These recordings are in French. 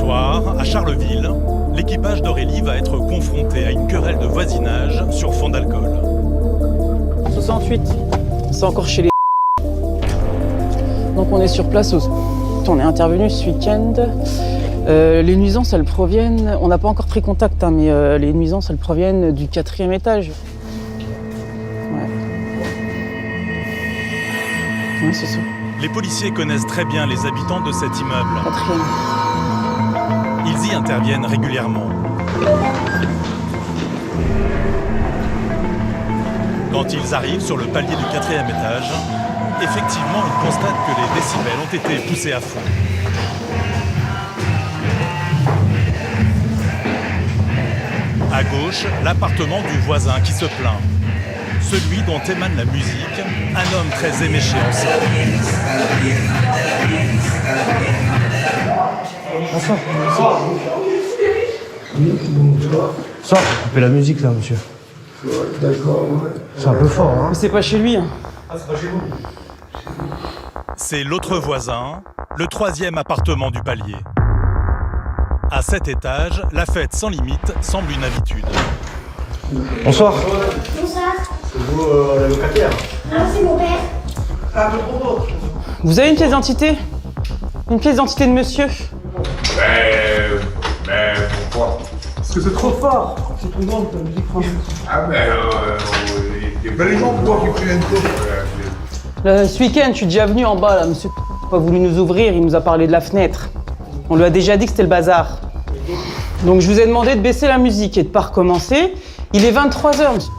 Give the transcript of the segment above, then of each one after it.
soir, à Charleville, l'équipage d'Aurélie va être confronté à une querelle de voisinage sur fond d'alcool. 68, c'est encore chez les... Donc on est sur place, on est intervenu ce week-end. Les nuisances, elles proviennent... On n'a pas encore pris contact, hein, mais les nuisances, elles proviennent du 4e étage. Ouais, c'est ça. Les policiers connaissent très bien les habitants de cet immeuble. 4e. Ils y interviennent régulièrement. Quand ils arrivent sur le palier du 4e étage, effectivement, ils constatent que les décibels ont été poussés à fond. À gauche, l'appartement du voisin qui se plaint. Celui dont émane la musique, un homme très éméché en scène. Ça, coupez la musique là, monsieur. D'accord. C'est un peu fort, hein. Mais c'est pas chez lui. Hein. C'est l'autre voisin, le 3e appartement du palier. À cet étage, la fête sans limite semble une habitude. Bonsoir. Bonsoir. C'est vous, la locataire? Ah, c'est mon père. Ah, peu trop. Vous avez une pièce d'identité? Une pièce d'identité de monsieur? Mais pourquoi? Parce que c'est trop fort. C'est trop grand, ta musique française. Ah les gens croient qu'ils prennent Ce week-end, je suis déjà venu en bas, là, monsieur n'a pas voulu nous ouvrir, il nous a parlé de la fenêtre. On lui a déjà dit que c'était le bazar. Donc je vous ai demandé de baisser la musique et de pas recommencer. Il est 23h, monsieur.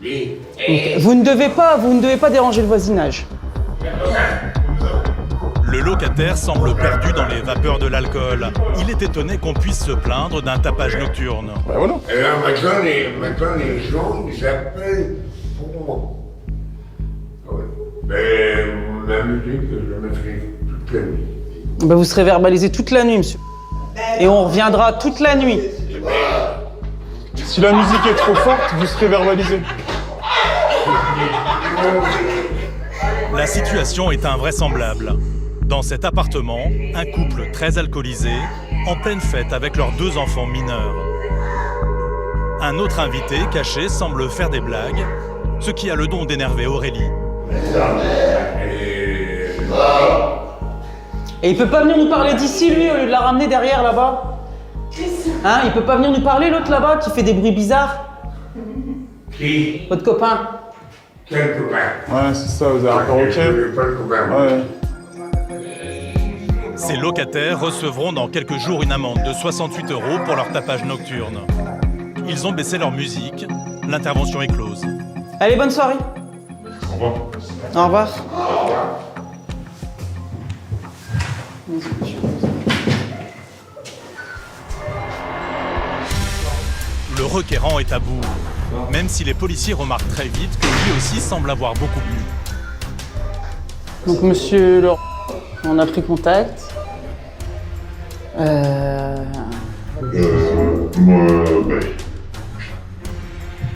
Donc, vous ne devez pas déranger le voisinage. Le locataire semble perdu dans les vapeurs de l'alcool. Il est étonné qu'on puisse se plaindre d'un tapage nocturne. Et là, maintenant, les gens, ils appellent pour moi. Ouais. Mais la musique, je me fais toute la nuit. Ben, vous serez verbalisé toute la nuit, monsieur. Et on reviendra toute la nuit. Si la musique est trop forte, vous serez verbalisé. La situation est invraisemblable. Dans cet appartement, un couple très alcoolisé, en pleine fête avec leurs 2 enfants mineurs. Un autre invité, caché, semble faire des blagues, ce qui a le don d'énerver Aurélie. Et il peut pas venir nous parler d'ici, lui, au lieu de la ramener derrière, là-bas? Hein, il peut pas venir nous parler, l'autre, là-bas, qui fait des bruits bizarres? Qui? Votre copain? Quel copain? Ouais, c'est ça, vous avez un perroquet. Je connais pas le copain. Ouais. Ces locataires recevront dans quelques jours une amende de 68 € pour leur tapage nocturne. Ils ont baissé leur musique, l'intervention est close. Allez, bonne soirée. Au revoir. Au revoir. Le requérant est à bout, même si les policiers remarquent très vite que lui aussi semble avoir beaucoup bu. Donc, monsieur Laurent, on a pris contact. Moi,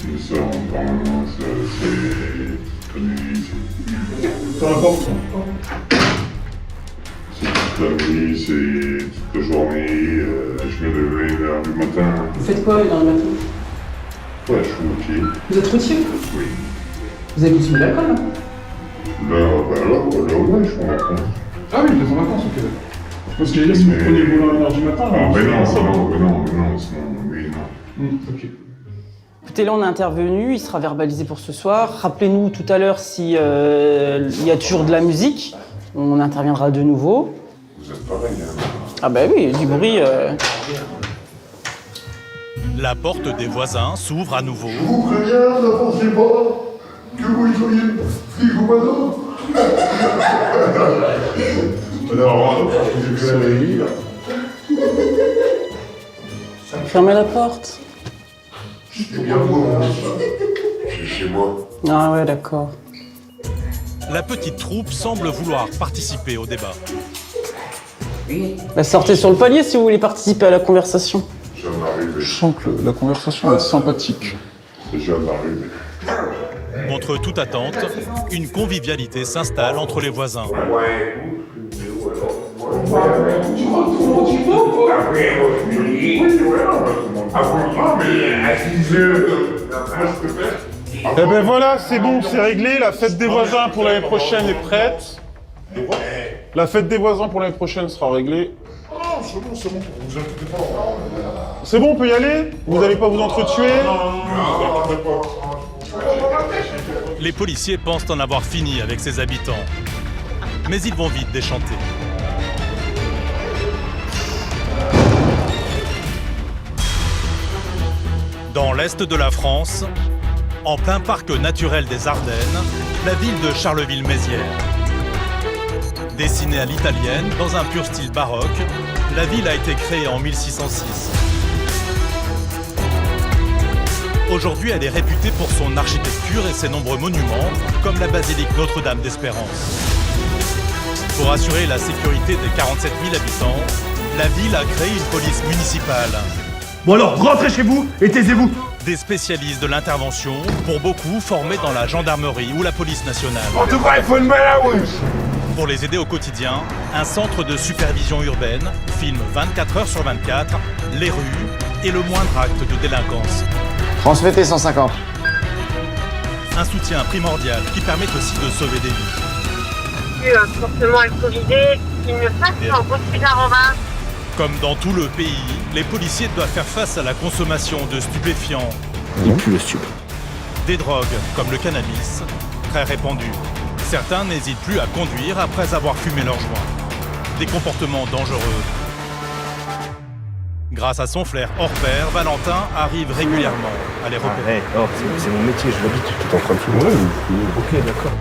nous sommes dans c'est connu ici. Peu importe. C'est toute la nuit, c'est toute la journée. Je me lève vers le matin. Vous faites quoi, dans le matin? Ouais, je suis routier. Vous êtes routier? Oui. Vous avez consommé de l'alcool, là? Là, je suis en vacances. Ah oui, vous êtes en vacances, ok. Parce que si vous prenez le volant à 1h du matin... Ah, mais non, c'est non, Ok. Écoutez, là, on a intervenu, il sera verbalisé pour ce soir. Rappelez-nous tout à l'heure s'il y a toujours de la musique. On interviendra de nouveau. Vous êtes pareil, hein. Ah bah oui, du bruit... La porte des voisins s'ouvre à nouveau. Je vous préviens, n'avancez pas, que vous soyez frigo maintenant. Alors, vous allez lire. Fermez la porte. C'est bien moi, c'est chez moi. Ah ouais, d'accord. La petite troupe semble vouloir participer au débat. Bah, sortez sur le palier si vous voulez participer à la conversation. Je viens d'arriver. Je sens que la conversation est sympathique. Je viens d'arriver. Contre toute attente, une convivialité s'installe entre les voisins. Ouais. Tu rentres, après, moi, je me dis, mais à 6 heures, Eh ben voilà, c'est bon, c'est réglé. La fête des voisins pour l'année prochaine est prête. La fête des voisins pour l'année prochaine sera réglée. C'est bon, vous inquiétez pas. C'est bon, on peut y aller? Vous n'allez pas vous entretuer? Les policiers pensent en avoir fini avec ses habitants. Mais ils vont vite déchanter. Dans l'est de la France, en plein parc naturel des Ardennes, la ville de Charleville-Mézières. Dessinée à l'italienne, dans un pur style baroque, la ville a été créée en 1606. Aujourd'hui, elle est réputée pour son architecture et ses nombreux monuments, comme la basilique Notre-Dame d'Espérance. Pour assurer la sécurité des 47 000 habitants, la ville a créé une police municipale. Bon alors, rentrez chez vous et taisez-vous. Des spécialistes de l'intervention, pour beaucoup formés dans la gendarmerie ou la police nationale. en tout cas, il faut une balavouse. Pour les aider au quotidien, un centre de supervision urbaine filme 24 heures sur 24 les rues et le moindre acte de délinquance. Transmettez 150. Un soutien primordial qui permet aussi de sauver des vies. Un comportement alcoolisé, qu'il ne passe pas au boulevard Robin. Comme dans tout le pays, les policiers doivent faire face à la consommation de stupéfiants. Il pue le stup. Des drogues, comme le cannabis, très répandues. Certains n'hésitent plus à conduire après avoir fumé leur joint. Des comportements dangereux. Grâce à son flair hors pair, Valentin arrive régulièrement à les repérer. C'est mon métier, je l'habite tout en train de fumer. Ok, d'accord.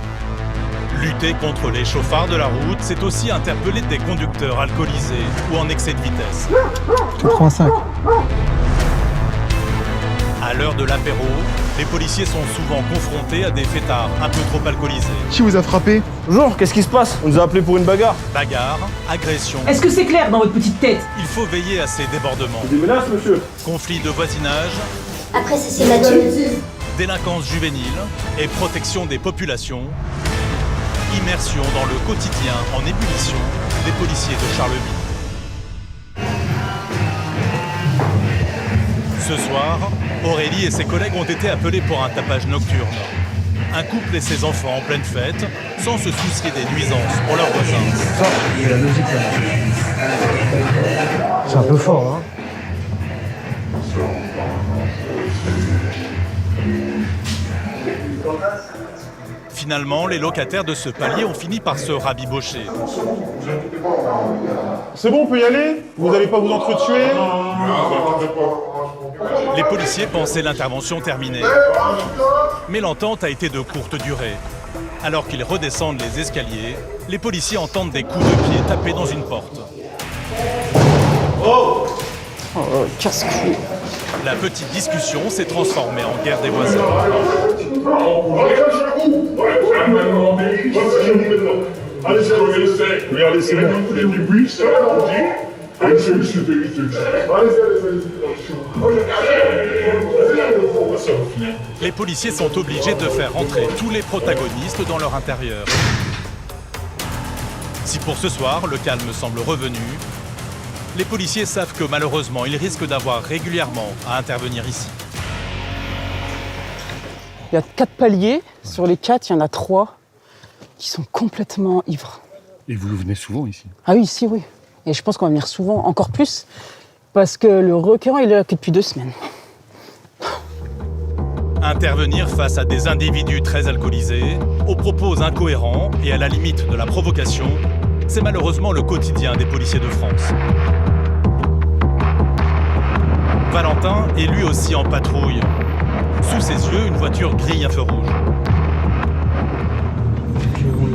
Lutter contre les chauffards de la route, c'est aussi interpeller des conducteurs alcoolisés ou en excès de vitesse. 85. À l'heure de l'apéro, les policiers sont souvent confrontés à des fêtards un peu trop alcoolisés. Qui vous a frappé? Bonjour, qu'est-ce qui se passe? On nous a appelés pour une bagarre. Bagarres, agressions. Est-ce que c'est clair dans votre petite tête? Il faut veiller à ces débordements. Des menaces, monsieur? Conflits de voisinage, Après, c'est la tueuse. délinquance juvénile et protection des populations. Immersion dans le quotidien en ébullition des policiers de Charleville. Ce soir, Aurélie et ses collègues ont été appelés pour un tapage nocturne. Un couple et ses enfants en pleine fête, sans se soucier des nuisances pour leurs voisins. Il y a la musique là. C'est un peu fort, hein. Finalement, les locataires de ce palier ont fini par se rabibocher. C'est bon, on peut y aller? Vous n'allez pas vous entretuer? Les policiers pensaient l'intervention terminée. Mais l'entente a été de courte durée. Alors qu'ils redescendent les escaliers, les policiers entendent des coups de pied taper dans une porte. Casse-couille. La petite discussion s'est transformée en guerre des voisins. Regardez, c'est bon. Il y a du bruit, ça va, Les policiers sont obligés de faire rentrer tous les protagonistes dans leur intérieur. Si pour ce soir, le calme semble revenu, les policiers savent que malheureusement, ils risquent d'avoir régulièrement à intervenir ici. Il y a 4 paliers. Sur les 4, il y en a 3 qui sont complètement ivres. Et vous venez souvent ici? Ah oui, ici, oui. Et je pense qu'on va venir souvent, encore plus, parce que le requérant, il est là que depuis 2 semaines. Intervenir face à des individus très alcoolisés, aux propos incohérents et à la limite de la provocation, c'est malheureusement le quotidien des policiers de France. Valentin est lui aussi en patrouille. Sous ses yeux, une voiture grille un feu rouge.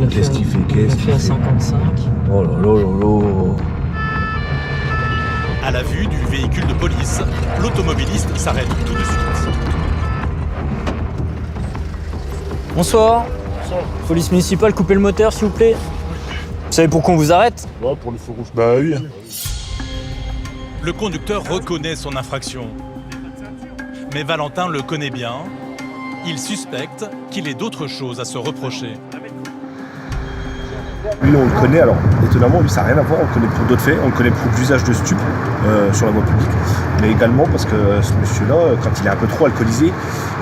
Qu'est-ce qu'il fait? Qu'est-ce qu'il fait? 55. Oh là là là là. À la vue du véhicule de police, l'automobiliste s'arrête tout de suite. Bonsoir. Police municipale, coupez le moteur s'il vous plaît. Vous savez pourquoi on vous arrête? Ouais, pour le feu rouge. Bah oui. Le conducteur reconnaît son infraction. Mais Valentin le connaît bien. Il suspecte qu'il ait d'autres choses à se reprocher. Lui, on le connaît, alors étonnamment, lui, ça n'a rien à voir, on le connaît pour d'autres faits, on le connaît pour l'usage de stupes sur la voie publique, mais également parce que ce monsieur-là, quand il est un peu trop alcoolisé,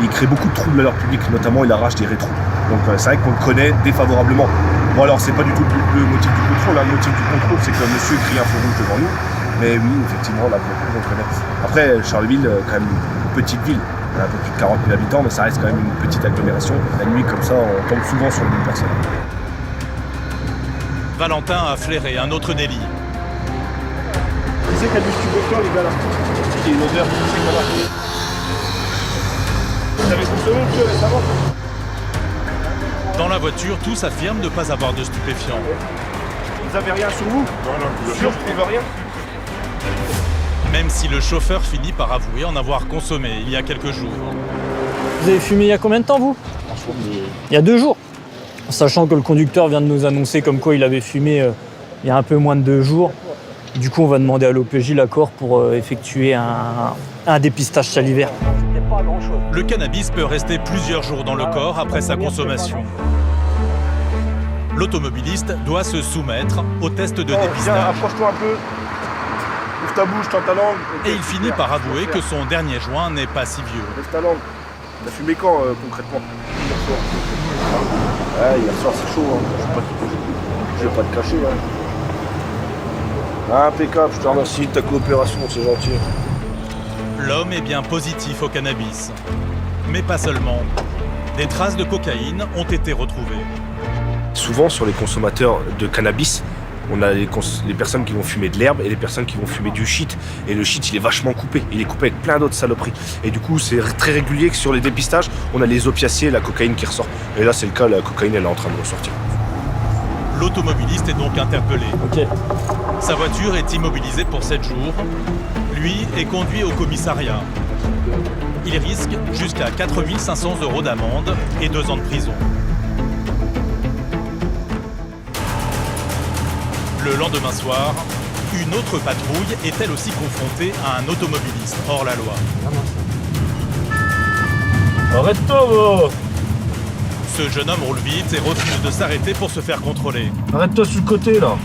il crée beaucoup de troubles à l'ordre public, notamment il arrache des rétros. Donc c'est vrai qu'on le connaît défavorablement. Bon alors c'est pas du tout le motif du contrôle, le motif du contrôle c'est que monsieur crie un feu rouge devant nous, mais oui, effectivement, là, on le connaît. Après, Charleville, quand même une petite ville, on a un peu plus de 40 000 habitants, mais ça reste quand même une petite agglomération. La nuit, comme ça, on tombe souvent sur les mêmes personnes. Valentin a flairé un autre délit. Tu sais qu'il y a du stupéfiant, les gars, là. Il y a une odeur, tu sais quoi là. Vous avez consommé, monsieur, récemment? Dans la voiture, tous affirment ne pas avoir de stupéfiants. Vous avez rien sur vous? Non, Sûr, je trouve rien. Même si le chauffeur finit par avouer en avoir consommé il y a quelques jours. Vous avez fumé il y a combien de temps, vous? Il y a 2 jours. Sachant que le conducteur vient de nous annoncer comme quoi il avait fumé il y a un peu moins de 2 jours. Du coup, on va demander à l'OPJ l'accord pour effectuer un dépistage salivaire. Le cannabis peut rester plusieurs jours dans le corps après sa consommation. L'automobiliste doit se soumettre au test de Viens, dépistage. approche-toi un peu. Ouvre ta bouche, tends ta langue. Et il finit par avouer que son dernier joint n'est pas si vieux. Lève ta langue. T'as fumé quand, concrètement? Hier soir. Ouais, hier soir, c'est chaud, hein. Je vais pas te cacher, hein. Impeccable, je te remercie de ta coopération, c'est gentil. L'homme est bien positif au cannabis. Mais pas seulement. Des traces de cocaïne ont été retrouvées. Souvent, sur les consommateurs de cannabis, on a les personnes qui vont fumer de l'herbe et les personnes qui vont fumer du shit. Et le shit, il est vachement coupé. Il est coupé avec plein d'autres saloperies. Et du coup, c'est très régulier que sur les dépistages, on a les opiacés et la cocaïne qui ressort. Et là, c'est le cas, la cocaïne, elle est en train de ressortir. L'automobiliste est donc interpellé. Ok. Sa voiture est immobilisée pour 7 jours. Lui est conduit au commissariat. Il risque jusqu'à 4 500 € d'amende et 2 ans de prison. Le lendemain soir, une autre patrouille est elle aussi confrontée à un automobiliste hors la loi. Arrête-toi, Ce jeune homme roule vite et refuse de s'arrêter pour se faire contrôler. arrête-toi sur le côté, là.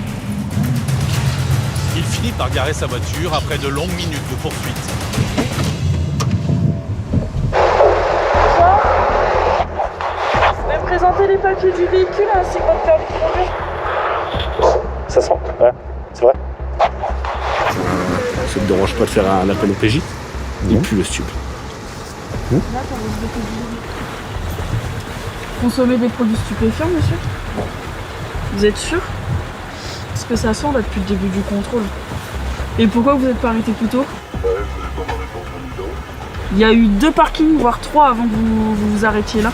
Il finit par garer sa voiture après de longues minutes de poursuite. Vous pouvez me présenter les papiers du véhicule ainsi que votre permis de conduire? Ça sent, ouais, c'est vrai. Ça te dérange pas de faire un appel au PJ? Il pue le stup. Consommez des produits stupéfiants, monsieur? Vous êtes sûr? Parce que ça sent là depuis le début du contrôle. Et pourquoi vous n'êtes pas arrêté plus tôt? Il y a eu 2 parkings, voire 3 avant que vous arrêtiez là.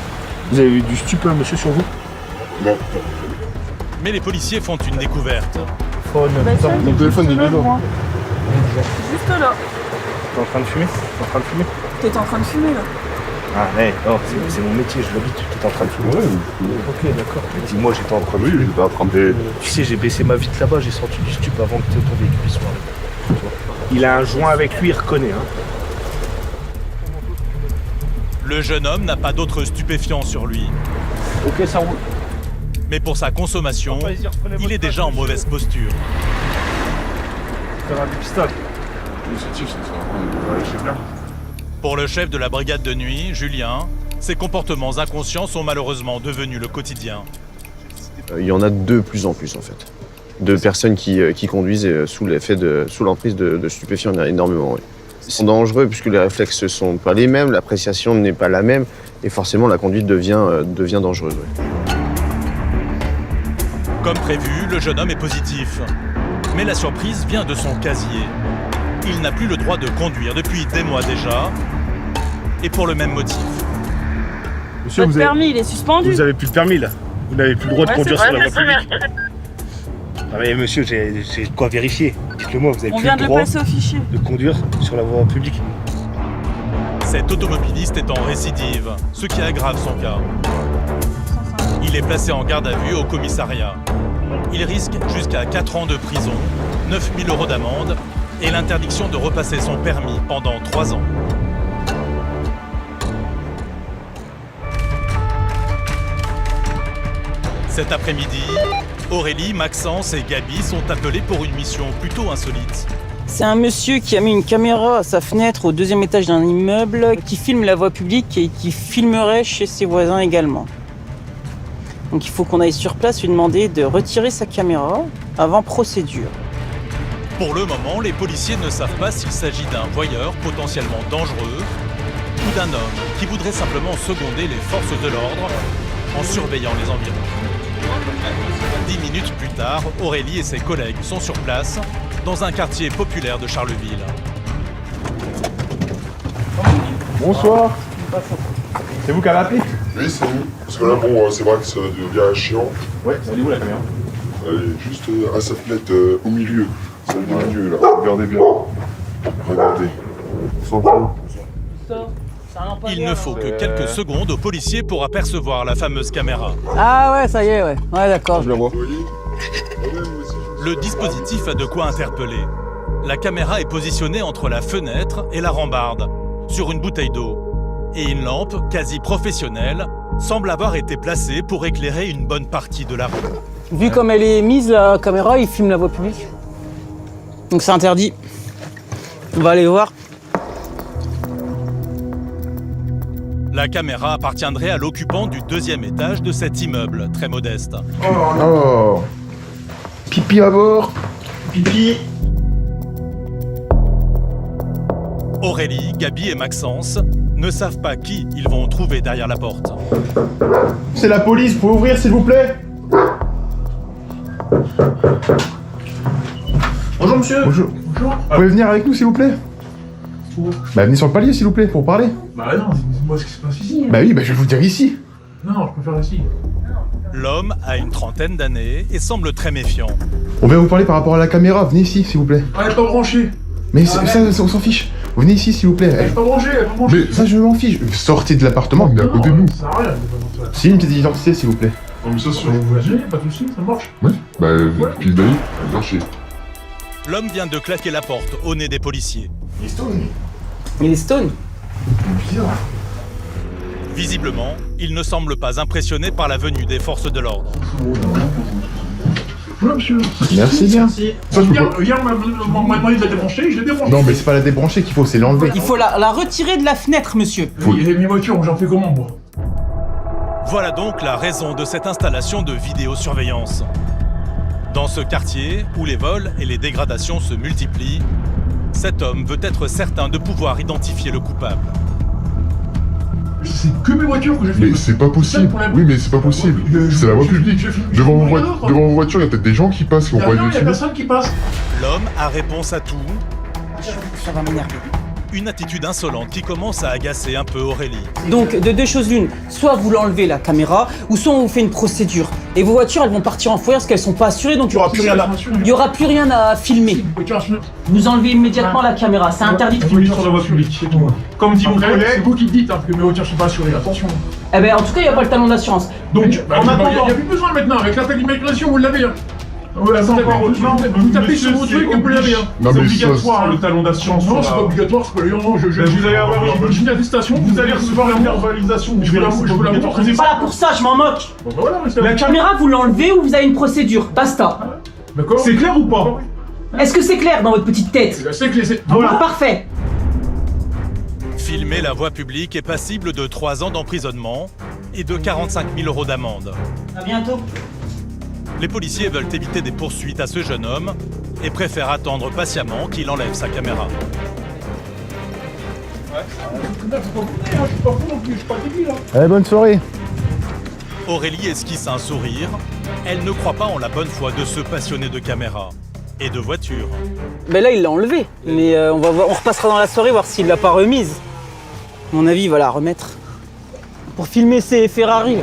Vous avez eu du stup, monsieur, sur vous? Non. Mais les policiers font une découverte. Mon téléphone, il est là. Juste là. T'es en train de fumer? T'es en train de fumer là. Ah, ouais, oh, c'est mon métier, je l'habite. T'es en train de fumer? Ok, d'accord. Mais dis-moi, j'étais en train de Oui, fumer. j'étais en train de... Tu sais, j'ai baissé ma vitre là-bas, j'ai sorti du stup avant que ton véhicule soit arrivé. Il a un joint avec lui, il reconnaît, hein. Le jeune homme n'a pas d'autres stupéfiants sur lui. Ok, ça roule. Mais pour sa consommation, il est déjà en mauvaise posture. Faire un dépistage. Positif, c'est ça. Ouais, c'est bien. Pour le chef de la brigade de nuit, Julien, ces comportements inconscients sont malheureusement devenus le quotidien. Il y en a de plus en plus en fait. De personnes qui conduisent sous l'emprise de stupéfiants, il y en a énormément. Oui. Ils sont dangereux puisque les réflexes ne sont pas les mêmes, l'appréciation n'est pas la même et forcément la conduite devient dangereuse. Oui. Comme prévu, le jeune homme est positif. Mais la surprise vient de son casier. Il n'a plus le droit de conduire depuis des mois déjà, et pour le même motif. Monsieur, Votre permis, il est suspendu. Vous avez plus de permis là. Vous n'avez plus le droit de Ouais, conduire c'est sur la vrai, voie publique. Ah mais monsieur, j'ai de quoi vérifier. Dites-le-moi, vous avez On plus vient le de le droit passer au fichier. de conduire sur la voie publique. Cet automobiliste est en récidive, ce qui aggrave son cas. Il est placé en garde à vue au commissariat. Il risque jusqu'à 4 ans de prison, 9 000 € d'amende et l'interdiction de repasser son permis pendant 3 ans. Cet après-midi, Aurélie, Maxence et Gabi sont appelés pour une mission plutôt insolite. C'est un monsieur qui a mis une caméra à sa fenêtre au 2e étage d'un immeuble, qui filme la voie publique et qui filmerait chez ses voisins également. Donc il faut qu'on aille sur place lui demander de retirer sa caméra avant procédure. Pour le moment, les policiers ne savent pas s'il s'agit d'un voyeur potentiellement dangereux ou d'un homme qui voudrait simplement seconder les forces de l'ordre en surveillant les environs. 10 minutes plus tard, Aurélie et ses collègues sont sur place dans un quartier populaire de Charleville. Bonsoir. C'est vous qui avez appelé? Oui, c'est nous. Parce que là, bon, c'est vrai que ça devient chiant. Ouais, elle est où la caméra? Elle est juste à sa fenêtre, au milieu. C'est au milieu, là. Regardez bien. Regardez. Sans trop. Il ne faut que quelques secondes aux policiers pour apercevoir la fameuse caméra. Ah ouais, ça y est, ouais. Ouais, d'accord. Je la vois. Le dispositif a de quoi interpeller. La caméra est positionnée entre la fenêtre et la rambarde, sur une bouteille d'eau. Et une lampe, quasi professionnelle, semble avoir été placée pour éclairer une bonne partie de la rue. Vu comme elle est mise, la caméra, il filme la voie publique. Donc c'est interdit. On va aller voir. La caméra appartiendrait à l'occupant du 2e étage de cet immeuble, très modeste. Oh. Pipi à bord. Pipi. Aurélie, Gabi et Maxence ne savent pas qui ils vont trouver derrière la porte. C'est la police, vous pouvez ouvrir s'il vous plaît? Bonjour monsieur. Bonjour. Bonjour. Vous pouvez venir avec nous, s'il vous plaît? Bah, venez sur le palier, s'il vous plaît, pour parler. Bah non, dites-moi ce qui se passe ici. Bah oui, bah je vais vous le dire ici. Non, je préfère ici. L'homme a une trentaine d'années et semble très méfiant. On va vous parler par rapport à la caméra. Venez ici, s'il vous plaît. Ah, elle est pas branchée. Mais ça, on s'en fiche. Venez ici, s'il vous plaît. Elle est pas branchée, elle est pas branchée. Mais ça, je m'en fiche. Sortez de l'appartement, venez à côté de nous. Ça sert à rien, de faire ça. Si, une petite identité, s'il vous plaît. Non, mais ça, sûr. Vas-y, pas de soucis, ça marche. Oui. Bah, puis d'ailleurs, marché. L'homme vient de claquer la porte au nez des policiers. Il est stone. Bizarre. Visiblement, il ne semble pas impressionné par la venue des forces de l'ordre. Voilà, monsieur. Merci bien. Ça, je peux pas. Hier, on m'a demandé de la débrancher, je l'ai débranchée. Non, mais c'est pas la débrancher qu'il faut, c'est l'enlever. Il faut la retirer de la fenêtre, monsieur. Il est mes voitures, j'en fais comment, moi? Voilà donc la raison de cette installation de vidéosurveillance. Dans ce quartier, où les vols et les dégradations se multiplient, cet homme veut être certain de pouvoir identifier le coupable. C'est que mes voitures que je filme. Mais c'est pas possible. Oui, mais c'est pas possible. C'est la voie publique. Devant vos voitures, il y a peut-être des gens qui passent, qui ont pas Il y a de personne qui passe. L'homme a réponse à tout, Ça va m'énerver. une attitude insolente qui commence à agacer un peu Aurélie. Donc, de deux choses l'une, soit vous l'enlevez la caméra, ou soit on vous fait une procédure. Et vos voitures, elles vont partir en foyer parce qu'elles sont pas assurées, donc il y aura plus rien à filmer. Vous enlevez immédiatement la caméra, c'est interdit de filmer. sur la voie publique, c'est tout. Comme dit mon collègue, c'est vous qui le dites, hein, que mes voitures sont pas assurées, attention. Eh ben, en tout cas, il n'y a pas le talon d'assurance. Donc, en attendant, il n'y a plus besoin maintenant, avec l'appel d'immigration, vous l'avez. Hein. Ouais, vous tapez sur vos trucs et vous l'avez. Non, C'est mais obligatoire, le talon d'assurance. Non, c'est pas obligatoire, c'est pas les gens. Vous allez avoir une attestation, vous allez recevoir la verbalisation. Je vais la montrer. C'est pas là pour ça, je m'en moque. La caméra, vous l'enlevez ou vous avez une procédure, basta. D'accord. C'est clair ou pas? Est-ce que c'est clair dans votre petite tête? C'est clair, c'est... Voilà. Parfait. Filmer la voie publique est passible de 3 ans d'emprisonnement et de 45 000 € d'amende. À bientôt. Les policiers veulent éviter des poursuites à ce jeune homme et préfèrent attendre patiemment qu'il enlève sa caméra. Allez, bonne soirée. Aurélie esquisse un sourire. Elle ne croit pas en la bonne foi de ce passionné de caméra et de voitures. Ben là, il l'a enlevé. Mais on va voir, on repassera dans la soirée voir s'il l'a pas remise. À mon avis, il va la remettre. Pour filmer ses Ferrari.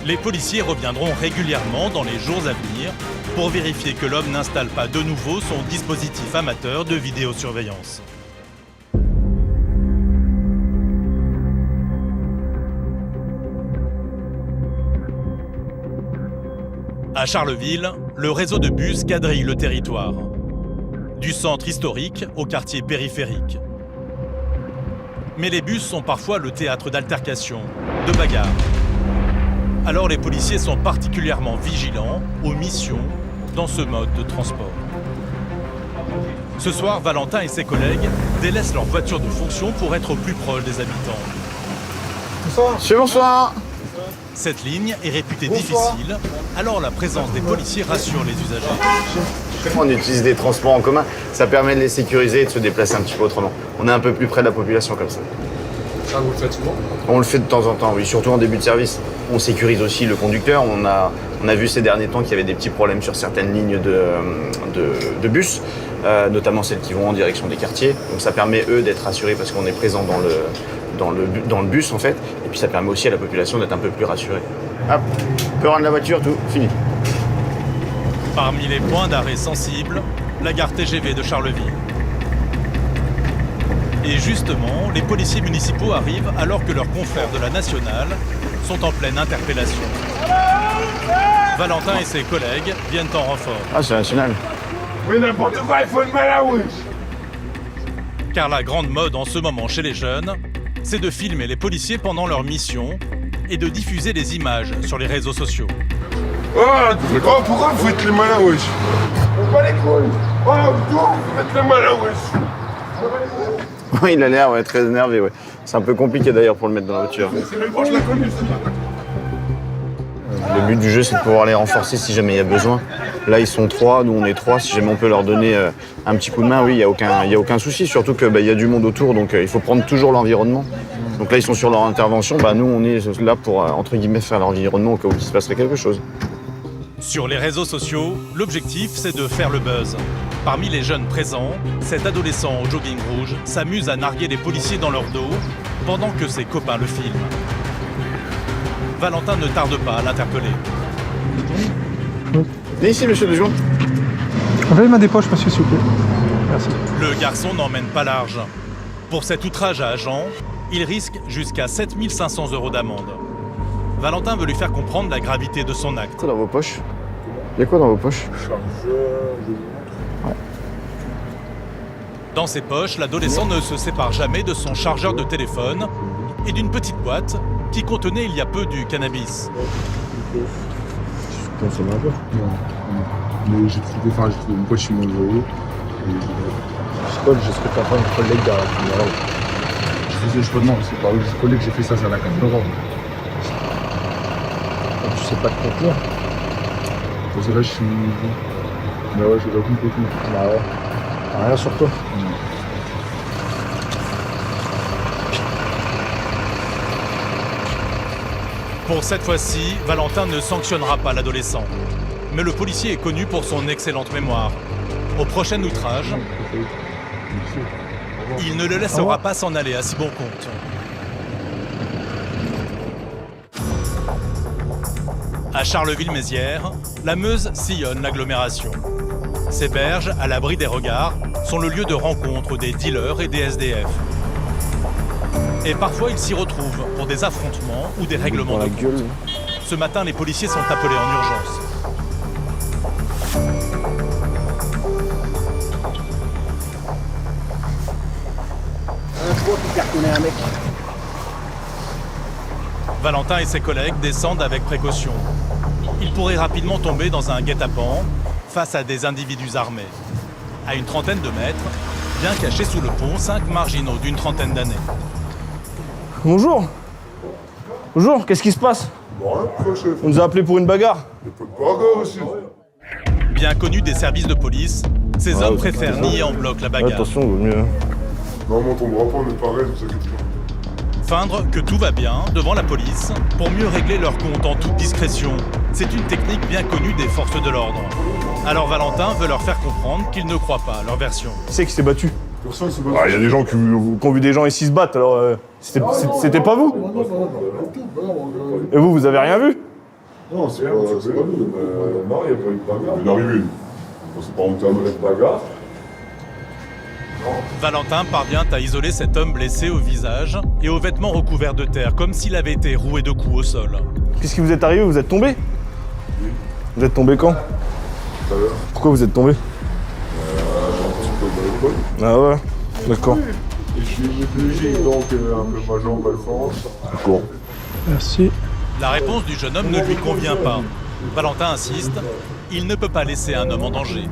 Les policiers reviendront régulièrement dans les jours à venir pour vérifier que l'homme n'installe pas de nouveau son dispositif amateur de vidéosurveillance. À Charleville, le réseau de bus quadrille le territoire. Du centre historique au quartier périphérique. Mais les bus sont parfois le théâtre d'altercations, de bagarres. Alors les policiers sont particulièrement vigilants aux missions dans ce mode de transport. Ce soir, Valentin et ses collègues délaissent leur voiture de fonction pour être au plus proche des habitants. Bonsoir. Cette ligne est réputée difficile, alors la présence des policiers rassure les usagers. On utilise des transports en commun, ça permet de les sécuriser et de se déplacer un petit peu autrement. On est un peu plus près de la population comme ça. Ça, vous le faites souvent? On le fait de temps en temps, oui, surtout en début de service. On sécurise aussi le conducteur. On a vu ces derniers temps qu'il y avait des petits problèmes sur certaines lignes de bus, notamment celles qui vont en direction des quartiers. Donc ça permet, eux, d'être rassurés parce qu'on est présent dans le bus, en fait. Et puis ça permet aussi à la population d'être un peu plus rassurée. Hop, peut rendre la voiture, tout, fini. Parmi les points d'arrêt sensibles, la gare TGV de Charleville. Et justement, les policiers municipaux arrivent alors que leurs confrères de la nationale sont en pleine interpellation. Valentin et ses collègues viennent en renfort. Ah, c'est national. Mais n'importe quoi, il faut le mal à wesh. Car la grande mode en ce moment chez les jeunes, c'est de filmer les policiers pendant leur mission et de diffuser des images sur les réseaux sociaux. Oh, pourquoi vous faites les malins, wesh? On va les couilles. Oh, vous faites le mal à wesh. Oui, il a l'air très énervé, ouais. C'est un peu compliqué d'ailleurs pour le mettre dans la voiture. C'est même pas je la connais. Le but du jeu, c'est de pouvoir les renforcer si jamais il y a besoin. Là, ils sont 3, nous on est 3. Si jamais on peut leur donner un petit coup de main, oui, il n'y a aucun souci. Surtout qu'il y a du monde autour, donc il faut prendre toujours l'environnement. Donc là, ils sont sur leur intervention. Nous, on est là pour, entre guillemets, faire l'environnement au cas où il se passerait quelque chose. Sur les réseaux sociaux, l'objectif, c'est de faire le buzz. Parmi les jeunes présents, cet adolescent au jogging rouge s'amuse à narguer les policiers dans leur dos pendant que ses copains le filment. Valentin ne tarde pas à l'interpeller. Venez ici, monsieur Lejeune. Enlevez ma dépoche, monsieur, s'il vous plaît. Merci. Le garçon n'emmène pas large. Pour cet outrage à agent, il risque jusqu'à 7 500 € d'amende. Valentin veut lui faire comprendre la gravité de son acte. Dans vos poches? Il y a quoi dans vos poches? Dans ses poches, l'adolescent ne se sépare jamais de son chargeur de téléphone et d'une petite boîte qui contenait il y a peu du cannabis. Consommateur? Non. Mais j'ai trouvé une poche chez mon envoyé. Je serais pas un collègue derrière la caméra. Je peux non, c'est par le collègue que j'ai fait ça à la caméra. Tu sais pas te contenir. Parce que là, je suis. Mais ouais, j'ai pas compris. Bah ouais. T'as rien sur toi. Pour cette fois-ci, Valentin ne sanctionnera pas l'adolescent. Mais le policier est connu pour son excellente mémoire. Au prochain outrage, il ne le laissera pas s'en aller à si bon compte. À Charleville-Mézières, la Meuse sillonne l'agglomération. Ces berges, à l'abri des regards, sont le lieu de rencontre des dealers et des SDF. Et parfois, ils s'y retrouvent pour des affrontements ou des règlements de compte. Ce matin, les policiers sont appelés en urgence. Valentin et ses collègues descendent avec précaution. Ils pourraient rapidement tomber dans un guet-apens face à des individus armés. À une trentaine de mètres, bien cachés sous le pont, 5 marginaux d'une trentaine d'années. Bonjour. Bonjour, qu'est-ce qui se passe? On nous a appelés pour une bagarre. Bien connus des services de police, ces hommes préfèrent nier en bloc la bagarre. Attention, vaut mieux. Non, mais on tombera pas, on est pareil, vous inquiétez pas. Feindre que tout va bien devant la police pour mieux régler leur compte en toute discrétion. C'est une technique bien connue des forces de l'ordre. Alors Valentin veut leur faire comprendre qu'il ne croit pas à leur version. Qui c'est qui s'est battu? Personne se bat. Il y a des gens qui ont vu des gens ici se battre, alors c'était pas vous? Et vous avez rien vu? Non, c'est pas nous. Non, il n'y a pas eu de bagarre. Il est arrivé. On s'est pas entamé de bagarre. Valentin parvient à isoler cet homme blessé au visage et aux vêtements recouverts de terre, comme s'il avait été roué de coups au sol. Qu'est-ce qui vous est arrivé? Vous êtes tombé? Vous êtes tombé quand? Tout à l'heure. Pourquoi vous êtes tombé? Un petit peu dans l'école. Ah ouais, d'accord. Et je suis léger, donc un peu ma jambe, elle fonce. D'accord. Merci. La réponse du jeune homme ne lui convient pas. Valentin insiste, il ne peut pas laisser un homme en danger.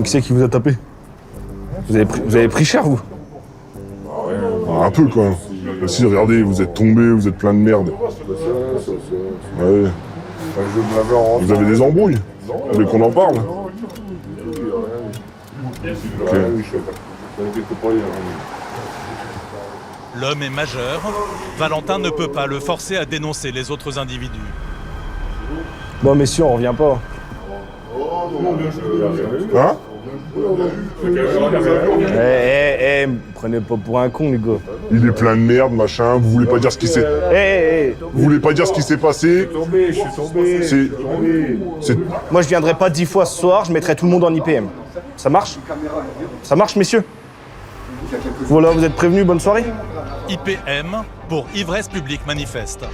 Qui c'est qui vous a tapé vous avez pris cher, vous? Ah, un peu quand même. Si, regardez, vous êtes tombés, vous êtes plein de merde. Ouais. Vous avez des embrouilles? Vous voulez qu'on en parle? Ok. L'homme est majeur, Valentin ne peut pas le forcer à dénoncer les autres individus. Bon, messieurs, on revient pas. Hein? Prenez pas pour un con, les gars. Il est plein de merde, machin, vous voulez pas dire ce qui s'est... Vous voulez pas dire ce qui s'est passé? Je suis tombé. Moi, je viendrai pas 10 fois ce soir, je mettrai tout le monde en IPM. Ça marche? Ça marche, messieurs? Voilà, vous êtes prévenus, bonne soirée? IPM pour ivresse publique manifeste.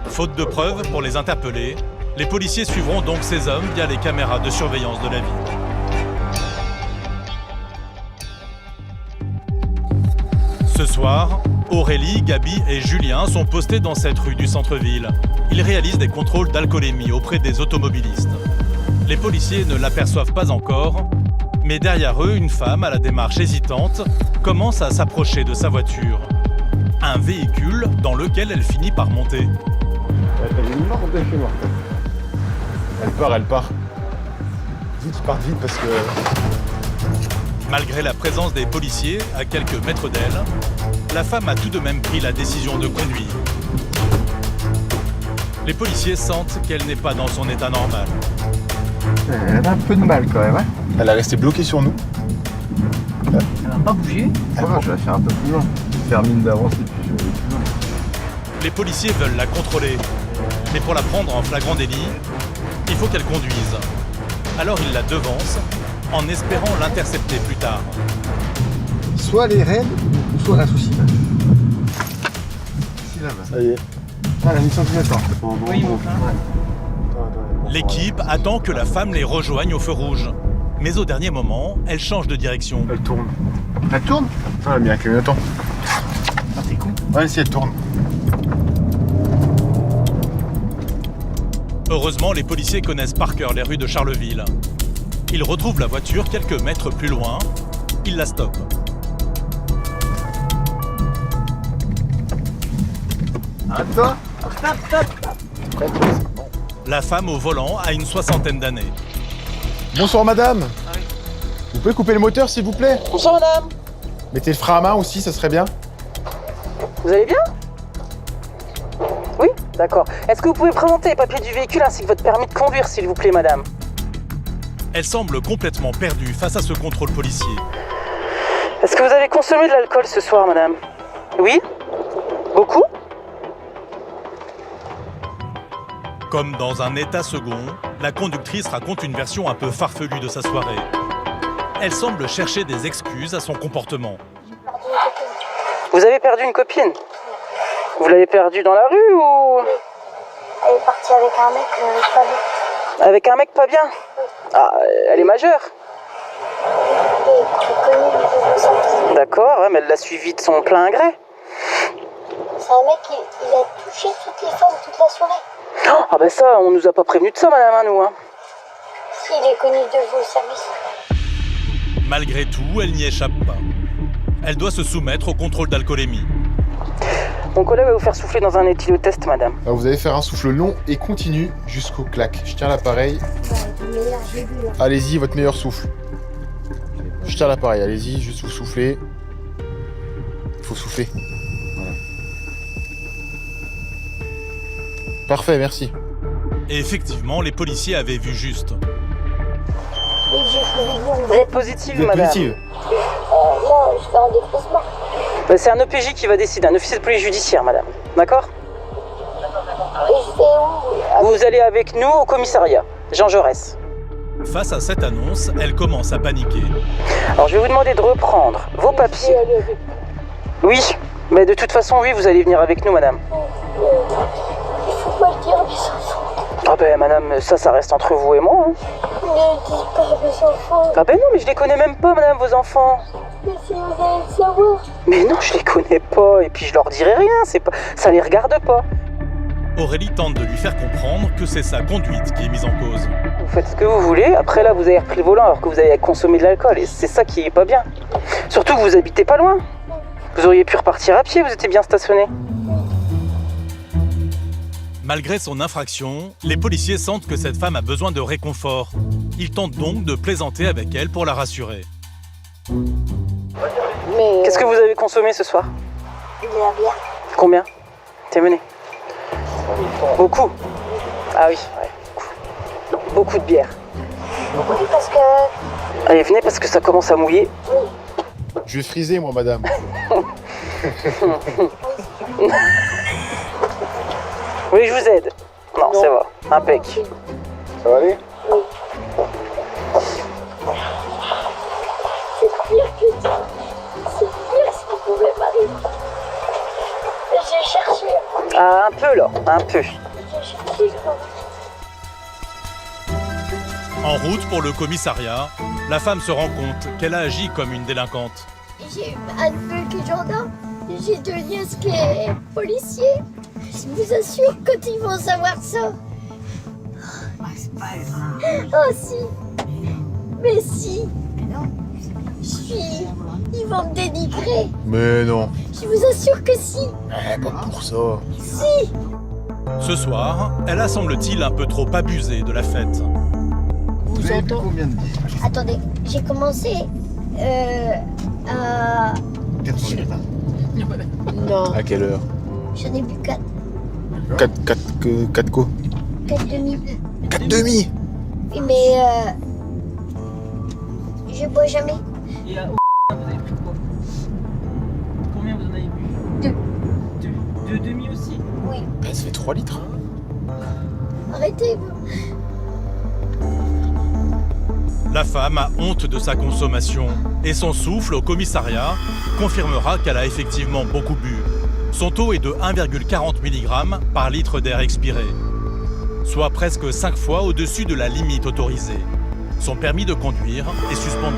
Faute de preuves pour les interpeller, les policiers suivront donc ces hommes via les caméras de surveillance de la ville. Ce soir, Aurélie, Gabi et Julien sont postés dans cette rue du centre-ville. Ils réalisent des contrôles d'alcoolémie auprès des automobilistes. Les policiers ne l'aperçoivent pas encore, mais derrière eux, une femme à la démarche hésitante commence à s'approcher de sa voiture. Un véhicule dans lequel elle finit par monter. Elle part. Vite, ils partent vite parce que... Malgré la présence des policiers à quelques mètres d'elle, la femme a tout de même pris la décision de conduire. Les policiers sentent qu'elle n'est pas dans son état normal. Elle a un peu de mal quand même, hein. Elle est restée bloquée sur nous. Elle va pas bouger. Je vais faire un peu plus loin. Faire mine d'avancer puis je vais aller plus loin. Les policiers veulent la contrôler, mais pour la prendre en flagrant délit, il faut qu'elle conduise. Alors ils la devancent, en espérant l'intercepter plus tard. Soit elle est raide, ou soit elle a un souci. Ici, là-bas. Ça y est. Ah, elle a mis 100 km. Oui, mon frère. L'équipe attend que la femme les rejoigne au feu rouge. Mais au dernier moment, elle change de direction. Elle tourne. Elle tourne? Ah, elle a mis un clignotant. Ah, t'es con. Ouais, si elle tourne. Heureusement, les policiers connaissent par cœur les rues de Charleville. Ils retrouvent la voiture quelques mètres plus loin. Ils la stoppent. Arrête-toi. La femme au volant a une soixantaine d'années. Bonsoir madame. Vous pouvez couper le moteur s'il vous plaît? Bonsoir madame. Mettez le frein à main aussi, ça serait bien. Vous allez bien? Oui, d'accord. Est-ce que vous pouvez présenter les papiers du véhicule ainsi que votre permis de conduire, s'il vous plaît, madame? Elle semble complètement perdue face à ce contrôle policier. Est-ce que vous avez consommé de l'alcool ce soir, madame? Oui? Beaucoup? Comme dans un état second, la conductrice raconte une version un peu farfelue de sa soirée. Elle semble chercher des excuses à son comportement. Vous avez perdu une copine? Vous l'avez perdue dans la rue ou... Elle est partie avec un mec pas bien. Avec un mec pas bien? Ah, elle est majeure. D'accord, ouais, mais elle l'a suivi de son plein gré. C'est un mec qui a touché toutes les femmes toute la soirée. Ah ben ça, on nous a pas prévenu de ça, madame, hein, nous. Hein. Si, il est connu de vos services. Malgré tout, elle n'y échappe pas. Elle doit se soumettre au contrôle d'alcoolémie. Mon collègue va vous faire souffler dans un éthylotest, madame. Alors vous allez faire un souffle long et continu jusqu'au clac. Je tiens l'appareil. Allez-y, votre meilleur souffle. Je tiens l'appareil, allez-y, juste vous soufflez. Il faut souffler. Voilà. Parfait, merci. Et effectivement, les policiers avaient vu juste. Vous êtes positive, Vous êtes madame. positive. Là, je fais un déplacement. C'est un OPJ qui va décider, un officier de police judiciaire, madame. D'accord? Et je fais où? Vous allez avec nous au commissariat, Jean Jaurès. Face à cette annonce, elle commence à paniquer. Alors je vais vous demander de reprendre vos papiers. Oui, mais de toute façon, oui, vous allez venir avec nous, madame. Il faut pas le dire à mes enfants. Ah ben, madame, ça reste entre vous et moi. Hein. Ne dis pas à mes enfants. Ah ben non, mais je les connais même pas, madame, vos enfants. Mais si vous allez le savoir. Mais non, je les connais pas, et puis je leur dirai rien, c'est pas... ça les regarde pas. Aurélie tente de lui faire comprendre que c'est sa conduite qui est mise en cause. Vous faites ce que vous voulez, après là vous avez repris le volant alors que vous avez consommé de l'alcool et c'est ça qui est pas bien. Surtout que vous habitez pas loin. Vous auriez pu repartir à pied, vous étiez bien stationné. Malgré son infraction, les policiers sentent que cette femme a besoin de réconfort. Ils tentent donc de plaisanter avec elle pour la rassurer. Mais Qu'est-ce que vous avez consommé ce soir? de la bière. Combien? T'es mené? Beaucoup. Ah oui, ouais, beaucoup. Beaucoup de bière. Oui, parce que... Allez, venez parce que ça commence à mouiller. Je vais friser, moi, madame. Oui, je vous aide. Non, ça va. Impec. Ça va aller? C'est pire que ça. C'est pire ce qui pouvait m'arriver. J'ai cherché. Ah, un peu là, un peu. J'ai cherché. En route pour le commissariat, la femme se rend compte qu'elle a agi comme une délinquante. J'ai un neveu qui est gendarme. J'ai deux nièces qui est policier. Je vous assure, quand ils vont savoir ça. Oh si. Mais si. Ils vont me dénigrer. Mais non. Je vous assure que si. Pas pour ça. Si. Ce soir, elle a semble-t-il un peu trop abusé de la fête. Vous avez bu combien de bières? Attendez, j'ai commencé à... 400 litres. Non, À quelle heure? j'en ai bu 4. 4 co? 4 demi. 4 demi? Oui, mais je bois jamais. Et à vous avez pris quoi? Combien vous en avez bu? 2. Deux demi aussi? Oui. Ça fait 3 litres. Arrêtez. La femme a honte de sa consommation et son souffle au commissariat confirmera qu'elle a effectivement beaucoup bu. Son taux est de 1,40 mg par litre d'air expiré, soit presque 5 fois au-dessus de la limite autorisée. Son permis de conduire est suspendu.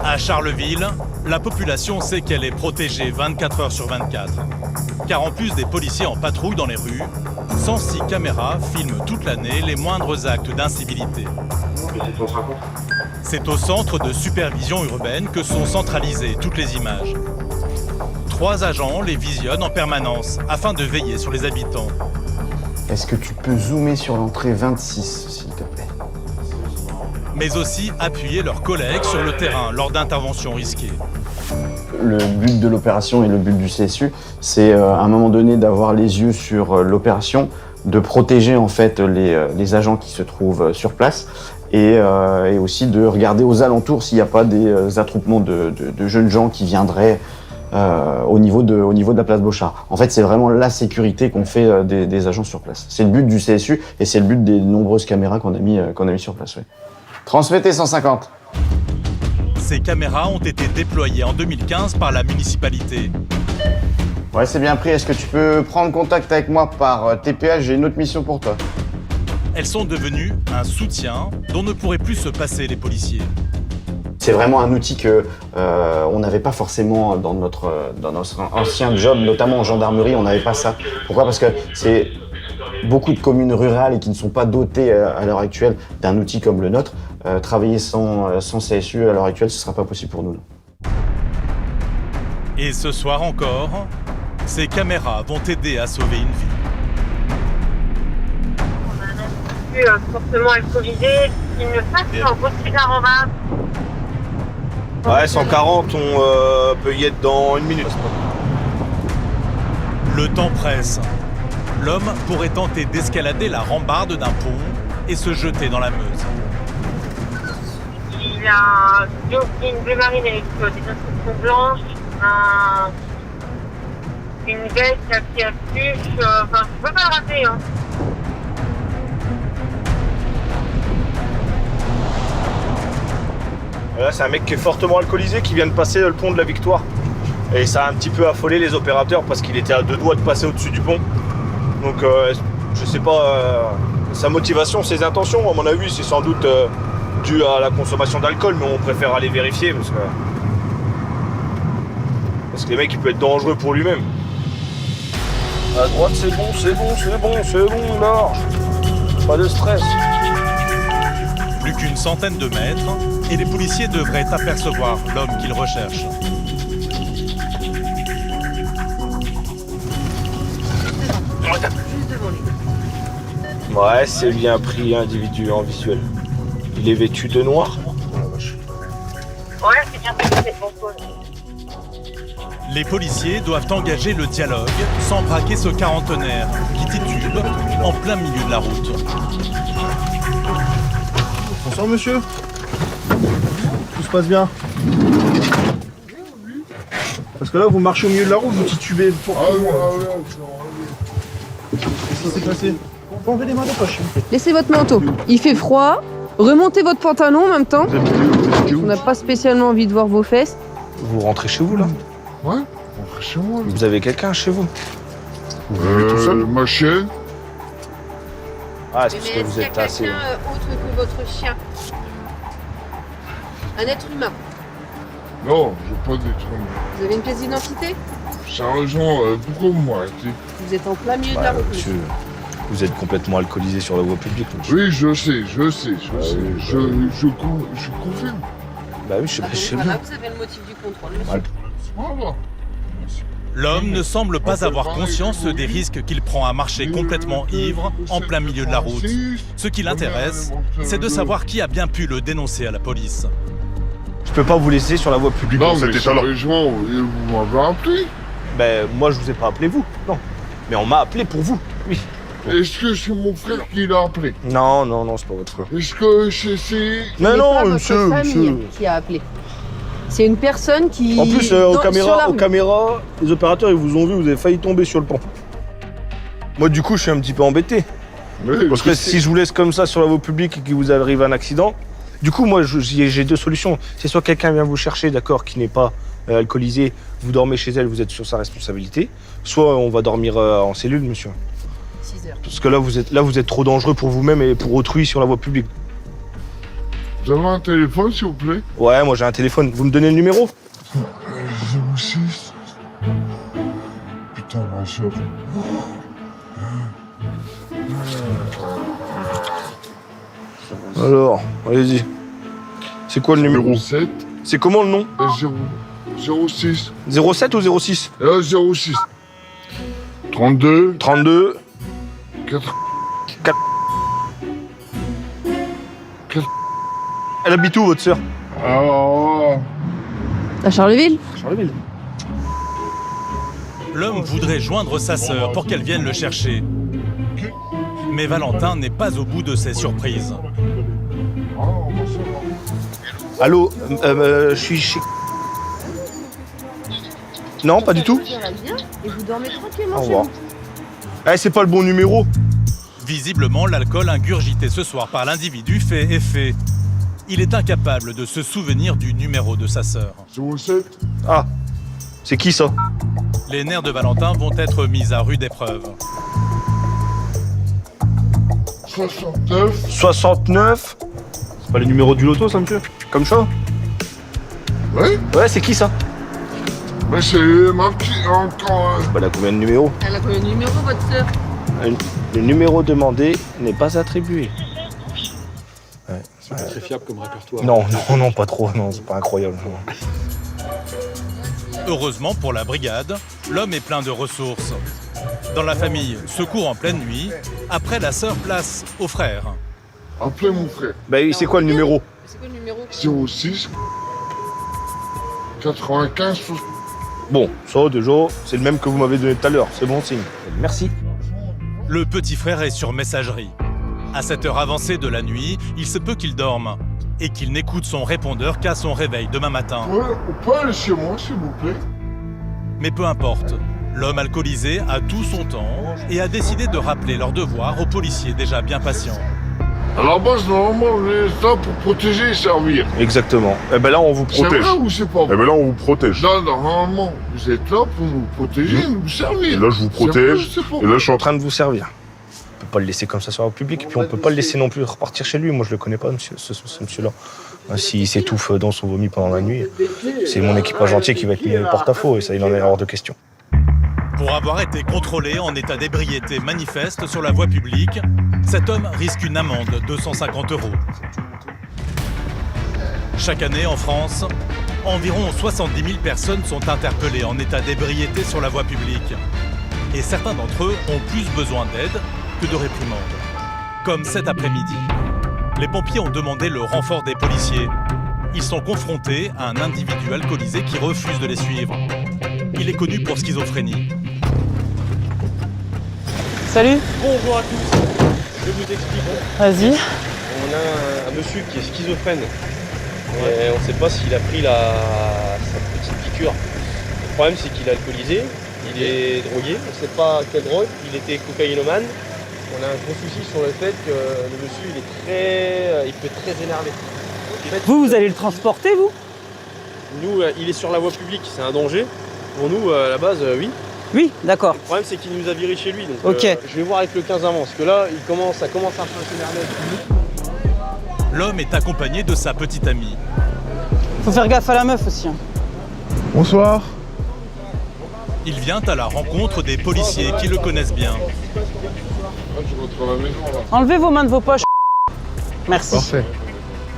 À Charleville, la population sait qu'elle est protégée 24 heures sur 24. Car en plus des policiers en patrouille dans les rues, 106 caméras filment toute l'année les moindres actes d'incivilité. C'est au centre de supervision urbaine que sont centralisées toutes les images. 3 agents les visionnent en permanence afin de veiller sur les habitants. Est-ce que tu peux zoomer sur l'entrée 26, s'il te plaît? Mais aussi appuyer leurs collègues sur le terrain lors d'interventions risquées. Le but de l'opération et le but du CSU, c'est à un moment donné d'avoir les yeux sur l'opération, de protéger en fait les agents qui se trouvent sur place et aussi de regarder aux alentours s'il n'y a pas des attroupements de jeunes gens qui viendraient au niveau de la place Bochart. En fait, c'est vraiment la sécurité qu'on fait des agents sur place. C'est le but du CSU et c'est le but des nombreuses caméras qu'on a mis sur place. Oui. Transmettez 150. Ces caméras ont été déployées en 2015 par la municipalité. Ouais, c'est bien pris. Est-ce que tu peux prendre contact avec moi par TPA? J'ai une autre mission pour toi. Elles sont devenues un soutien dont ne pourraient plus se passer les policiers. C'est vraiment un outil que on n'avait pas forcément dans notre ancien job, notamment en gendarmerie, on n'avait pas ça. Pourquoi? Parce que c'est beaucoup de communes rurales et qui ne sont pas dotées à l'heure actuelle d'un outil comme le nôtre. Travailler sans CSU à l'heure actuelle, ce ne sera pas possible pour nous. Et ce soir encore, ces caméras vont aider à sauver une vie. On a un individu fortement alcoolisé, il ne passe pas au Beau-Cigare en bas. Ouais, 140, on peut y être dans 1 minute. Le temps presse. L'homme pourrait tenter d'escalader la rambarde d'un pont et se jeter dans la Meuse. Il a une bleu marine avec des inscriptions blanches, une veste qui affiche, enfin, je peux pas le rater, hein. Là, c'est un mec qui est fortement alcoolisé qui vient de passer le pont de la Victoire. Et ça a un petit peu affolé les opérateurs parce qu'il était à 2 doigts de passer au-dessus du pont. Donc, je sais pas, sa motivation, ses intentions, à mon avis, c'est sans doute dû à la consommation d'alcool, mais on préfère aller vérifier parce Parce que les mecs, il peut être dangereux pour lui-même. À droite, c'est bon, large. Pas de stress. Plus qu'une centaine de mètres, et les policiers devraient apercevoir l'homme qu'ils recherchent. Ouais, c'est bien pris, individu en visuel. Il est vêtu de noir. Ouais, c'est bien pris, c'est bon. Les policiers doivent engager le dialogue sans braquer ce quarantenaire qui titube en plein milieu de la route. Bonsoir monsieur. Tout se passe bien. Parce que là, vous marchez au milieu de la route, vous titubez. Qu'est-ce qui s'est passé? On enlever les mains des poches, s'il vous plaît. Laissez votre manteau. Il fait froid. Remontez votre pantalon en même temps. On n'a pas spécialement envie de voir vos fesses. Vous rentrez chez vous là? Ouais, on rentre chez moi. Vous avez quelqu'un chez vous? Ma chienne. Ah, c'est parce que vous êtes assez... autre que votre chien? Un être humain. Non, j'ai pas d'être humain. Vous avez une pièce d'identité? Sérieusement, pourquoi vous m'arrêtez? Vous êtes en plein milieu de la route. Monsieur, vous êtes complètement alcoolisé sur la voie publique. Monsieur. Oui, je sais. Je confirme. Bah oui, je sais Voilà, bien. vous avez le motif du contrôle, monsieur. Voilà. L'homme ne semble pas avoir conscience des risques qu'il prend à marcher complètement ivre en plein milieu de la route. Ce qui l'intéresse, c'est de savoir qui a bien pu le dénoncer à la police. Je peux pas vous laisser sur la voie publique Non, dans mais cet état-là. sérieusement, vous m'avez appelé. Ben, moi, je vous ai pas appelé vous, non. Mais on m'a appelé pour vous, oui. Est-ce que c'est mon frère qui l'a appelé? Non, c'est pas votre frère. Est-ce que c'est... Mais C'est non, pas monsieur, votre famille qui a appelé. C'est une personne qui... En plus, sur la aux rue. caméras, les opérateurs, ils vous ont vu, vous avez failli tomber sur le pont. Moi, du coup, je suis un petit peu embêté. Parce que si je vous laisse comme ça sur la voie publique et qu'il vous arrive un accident, du coup, moi, j'ai deux solutions. C'est soit quelqu'un vient vous chercher, d'accord, qui n'est pas alcoolisé, vous dormez chez elle, vous êtes sur sa responsabilité, soit on va dormir en cellule, monsieur. 6 heures. Parce que là, vous êtes trop dangereux pour vous-même et pour autrui sur la voie publique. Vous avez un téléphone, s'il vous plaît? Ouais, moi j'ai un téléphone. Vous me donnez le numéro? 06. Putain, ma soeur. Alors, allez-y. C'est quoi le numéro? 07. C'est comment le nom? 06. 07 ou 06? 06. 32. 32. 4. Elle habite où, votre sœur? À Charleville? Charleville. L'homme voudrait joindre sa sœur pour qu'elle vienne le chercher. Mais Valentin n'est pas au bout de ses surprises. Allô, je suis chez... Non, pas du tout. Et vous dormez Au tranquillement chez revoir. vous. Eh, c'est pas le bon numéro. Visiblement, l'alcool ingurgité ce soir par l'individu fait effet. Il est incapable de se souvenir du numéro de sa sœur. 07. Ah, c'est qui ça? Les nerfs de Valentin vont être mis à rude épreuve. 69. 69. C'est pas le numéro du loto, ça, monsieur? Comme ça? Ouais. Ouais, c'est qui ça? Mais c'est ma petite encore. Elle a combien de numéros? Elle a combien de numéros, votre sœur? Le numéro demandé n'est pas attribué. Ouais. C'est pas très fiable comme répertoire. Non, pas trop, non, c'est pas incroyable. Heureusement pour la brigade, l'homme est plein de ressources. Dans la famille, secours en pleine nuit, après la sœur place au frère. Appelez mon frère. Bah, c'est quoi le numéro? C'est quoi le numéro? 06. 95. Bon, ça déjà, c'est le même que vous m'avez donné tout à l'heure, c'est bon signe. Merci. Le petit frère est sur messagerie. À cette heure avancée de la nuit, il se peut qu'il dorme et qu'il n'écoute son répondeur qu'à son réveil demain matin. Ouais, on peut aller chez moi, s'il vous plaît? Mais peu importe, l'homme alcoolisé a tout son temps et a décidé de rappeler leurs devoirs aux policiers déjà bien patients. À la base, normalement, on est là pour protéger et servir. Exactement. Eh ben là, on vous C'est protège. vrai ou c'est pas vrai? Eh ben là, on vous protège. Là, normalement, vous êtes là pour nous protéger et nous servir. Et là, je vous protège. Et là, je suis en train de vous servir. peut pas le laisser comme ça sur la voie publique. Et puis on peut pas le laisser non plus repartir chez lui. Moi, je le connais pas, ce monsieur-là. S'il s'étouffe dans son vomi pendant la nuit, c'est mon équipage entier qui va être mis porte-à-faux, et ça, il en est hors de question. Pour avoir été contrôlé en état d'ébriété manifeste sur la voie publique, cet homme risque une amende de 150 €. Chaque année en France, environ 70 000 personnes sont interpellées en état d'ébriété sur la voie publique. Et certains d'entre eux ont plus besoin d'aide que de réprimandes. Comme cet après-midi. Les pompiers ont demandé le renfort des policiers. Ils sont confrontés à un individu alcoolisé qui refuse de les suivre. Il est connu pour schizophrénie. Salut. Bonjour à tous. Je vous explique. Vas-y. On a un monsieur qui est schizophrène. Et on ne sait pas s'il a pris sa petite piqûre. Le problème, c'est qu'il est alcoolisé, il est drogué, on ne sait pas quelle drogue, il était cocaïnomane. On a un gros souci sur le fait que le monsieur, il peut être très énervé. En fait, Vous allez le transporter, vous? Nous, il est sur la voie publique, c'est un danger. Pour nous, à la base, oui. Oui, d'accord. Le problème, c'est qu'il nous a viré chez lui. Donc, Ok. je vais voir avec le 15 avant, parce que là, ça commence un peu à s'énerver. L'homme est accompagné de sa petite amie. Faut faire gaffe à la meuf aussi. Hein. Bonsoir. Il vient à la rencontre des policiers qui le connaissent bien. Enlevez vos mains de vos poches. Merci. Parfait.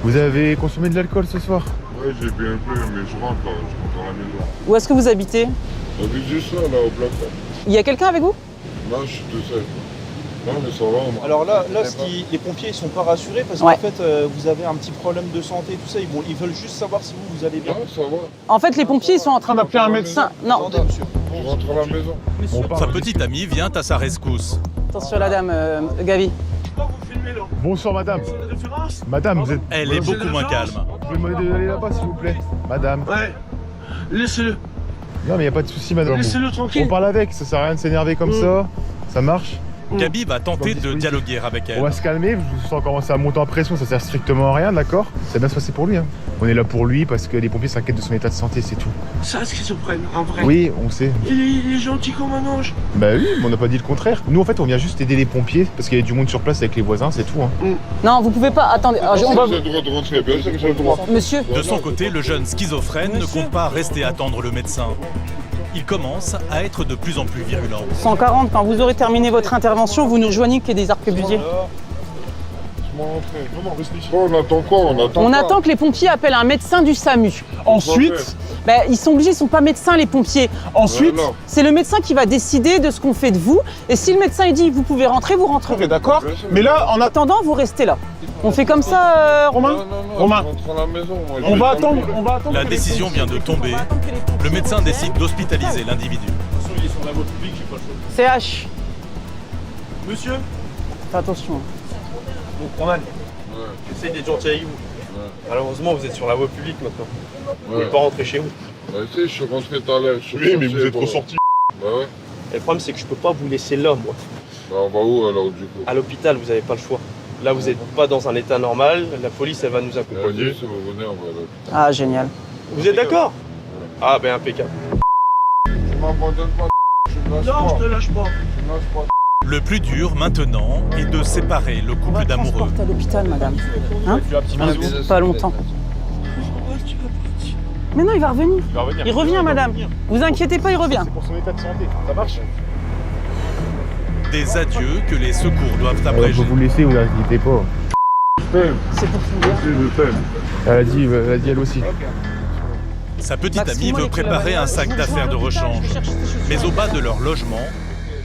Vous avez consommé de l'alcool ce soir? Ouais, j'ai bu un peu, mais je rentre à la maison. Où est-ce que vous habitez? J'habite juste là, au bloc. Il y a quelqu'un avec vous? Là, je suis tout seul. Non, mais ça va. Moi. Alors là les pompiers ils sont pas rassurés parce Ouais. qu'en fait vous avez un petit problème de santé, tout ça. Ils veulent juste savoir si vous allez bien. Ouais, ça va. En fait, les pompiers, ils sont en train d'appeler un médecin. Non. Je rentre à la maison. Sa petite amie vient à sa rescousse. Attention, la dame, Gavi. Bonsoir madame. Madame, vous êtes... Elle est beaucoup moins calme. Vous pouvez me demander d'aller là-bas s'il vous plaît? Madame. Ouais, laissez-le. Non mais y a pas de souci madame. Laissez-le tranquille. On parle avec, ça sert à rien de s'énerver comme ça. Ça marche? Gabi va tenter de dialoguer avec elle. On va se calmer, je sens commencer à monter en pression, ça sert strictement à rien, d'accord? Ça va bien se passer pour lui. Hein. On est là pour lui parce que les pompiers s'inquiètent de son état de santé, c'est tout. C'est un schizophrène, un vrai. Oui, on sait. Il est gentil comme un ange. Bah oui, mais on n'a pas dit le contraire. Nous en fait on vient juste aider les pompiers parce qu'il y a du monde sur place avec les voisins, c'est tout. Hein. Non, vous pouvez pas. Attendez. Alors, on va... J'ai le droit de rentrer, bien sûr que j'ai le droit. Monsieur. De son côté, le jeune schizophrène ne compte pas rester attendre le médecin. Il commence à être de plus en plus virulent. 140, quand vous aurez terminé votre intervention, vous nous rejoignez qu'il y ait des arquebusiers. On attend quoi? On attend que les pompiers appellent un médecin du SAMU. Ensuite, Ils sont obligés, ils sont pas médecins les pompiers. Ensuite, c'est le médecin qui va décider de ce qu'on fait de vous. Et si le médecin il dit vous pouvez rentrer, vous rentrez. ok, d'accord. Mais là, En attendant, vous restez là. On fait comme ça, Romain? Romain, Je rentre à la maison. Moi, on va attendre. La décision vient de tomber. Le médecin décide d'hospitaliser l'individu. Il est sur la voie publique, j'ai pas le choix. CH. Monsieur, Fais attention. bon, Roman, j'essaye d'être gentil avec vous. Malheureusement, vous êtes sur la voie publique maintenant. Vous pouvez pas rentrer chez vous. Bah, tu sais, je suis rentré tout à l'heure. Oui, mais vous êtes ressorti. Bah ouais. Et le problème, c'est que je peux pas vous laisser là, moi. Bah, on va où alors du coup? À l'hôpital, vous avez pas le choix. Là, vous n'êtes pas dans un état normal. La police, elle va nous accompagner. Vas-y, si vous venez, on va là. Ah, génial. Vous êtes d'accord? Ah, ben impeccable. Tu m'abandonnes pas, tu me lâches Non, pas. je te lâche pas. Tu me lâches pas. Le plus dur maintenant est de séparer le couple d'amoureux. Transporte à l'hôpital, madame. Hein? Pas longtemps. Mais non, il va revenir. Il revient, madame. Vous inquiétez pas, il revient. C'est pour son état de santé, ça marche? Des adieux que les secours doivent On abréger. peut vous laisser, vous inquiétez pas. C'est pour finir. Je t'aime. Elle a dit elle aussi. Sa petite amie Maxime, veut moi, préparer un sac je vous d'affaires de rejoins à l'hôpital, rechange. je cherche ces chaussures. Mais au bas de leur logement,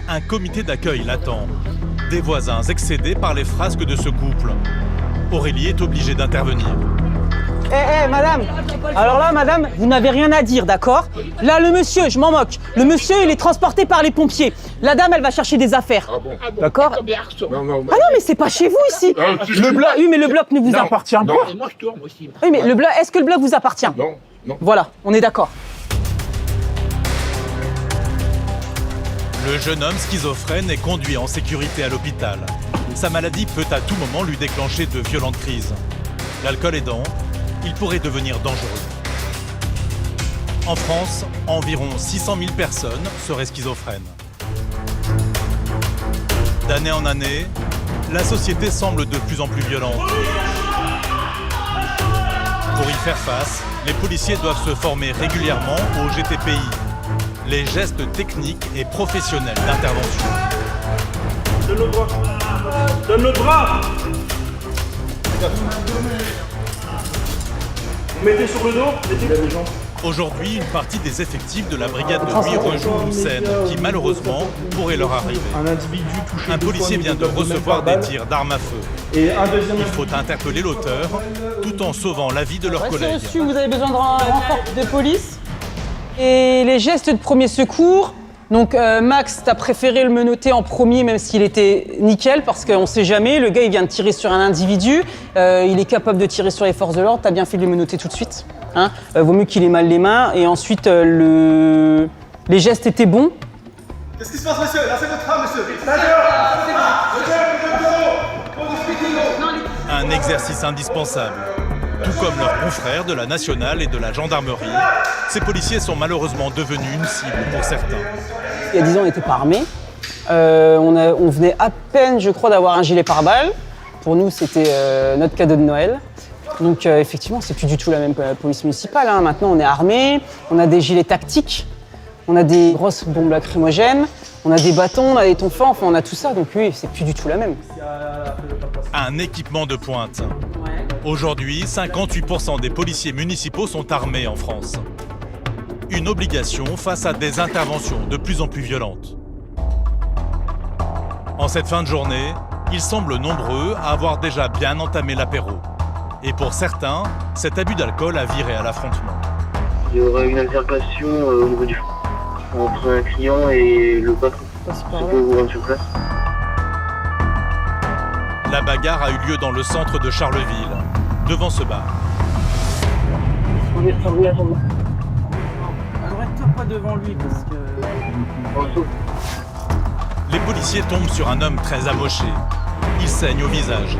un comité d'accueil l'attend. Des voisins excédés par les frasques de ce couple. Aurélie est obligée d'intervenir. Madame. Alors là, madame, vous n'avez rien à dire, d'accord? Là, le monsieur, je m'en moque. Le monsieur, il est transporté par les pompiers. La dame, elle va chercher des affaires. Ah bon? D'accord? Non, non, Ah non, mais c'est pas chez vous ici. Le bloc, oui, mais le bloc ne vous appartient pas. Moi, je tourne aussi. Oui, mais le bloc, est-ce que le bloc vous appartient? Non, non. Voilà, on est d'accord. Le jeune homme schizophrène est conduit en sécurité à l'hôpital. Sa maladie peut à tout moment lui déclencher de violentes crises. L'alcool aidant, il pourrait devenir dangereux. En France, environ 600 000 personnes seraient schizophrènes. D'année en année, la société semble de plus en plus violente. Pour y faire face, les policiers doivent se former régulièrement au GTPI, les gestes techniques et professionnels d'intervention. Donne le bras. Donne le bras. Vous mettez sur le dos, mettez les jambes. Aujourd'hui, une partie des effectifs de la brigade de nuit rejoue une scène qui, malheureusement, pourrait leur arriver. Un individu touché. Un policier vient de recevoir des tirs d'armes à feu. Et un deuxième. Il faut interpeller l'auteur, tout en sauvant la vie de leurs collègues. Reçu, vous avez besoin d'un renfort de police. Et les gestes de premier secours. Donc Max, t'as préféré le menotter en premier, même s'il était nickel, parce qu'on sait jamais, le gars il vient de tirer sur un individu, il est capable de tirer sur les forces de l'ordre, t'as bien fait de le menotter tout de suite. Hein, vaut mieux qu'il ait mal les mains, et ensuite les gestes étaient bons. Qu'est-ce qui se passe, monsieur? Là, c'est votre âme, monsieur. Un exercice indispensable. Tout comme leurs confrères de la nationale et de la gendarmerie, ces policiers sont malheureusement devenus une cible pour certains. Il y a 10 ans, on n'était pas armés. On venait à peine, je crois, d'avoir un gilet pare-balles. Pour nous, c'était notre cadeau de Noël. Donc effectivement, c'est plus du tout la même police municipale. Hein. Maintenant, on est armés, on a des gilets tactiques, on a des grosses bombes lacrymogènes, on a des bâtons, on a des tonfas, enfin on a tout ça. Donc oui, c'est plus du tout la même. Un équipement de pointe. Aujourd'hui, 58% des policiers municipaux sont armés en France. Une obligation face à des interventions de plus en plus violentes. En cette fin de journée, ils semblent nombreux à avoir déjà bien entamé l'apéro. Et pour certains, cet abus d'alcool a viré à l'affrontement. Il y aurait une altercation au niveau du entre un client et le patron. Je peux vous rendre sur place. La bagarre a eu lieu dans le centre de Charleville, devant ce bar. On est fermé à son nom. Arrête-toi pas devant lui parce que... Les policiers tombent sur un homme très amoché. Il saigne au visage.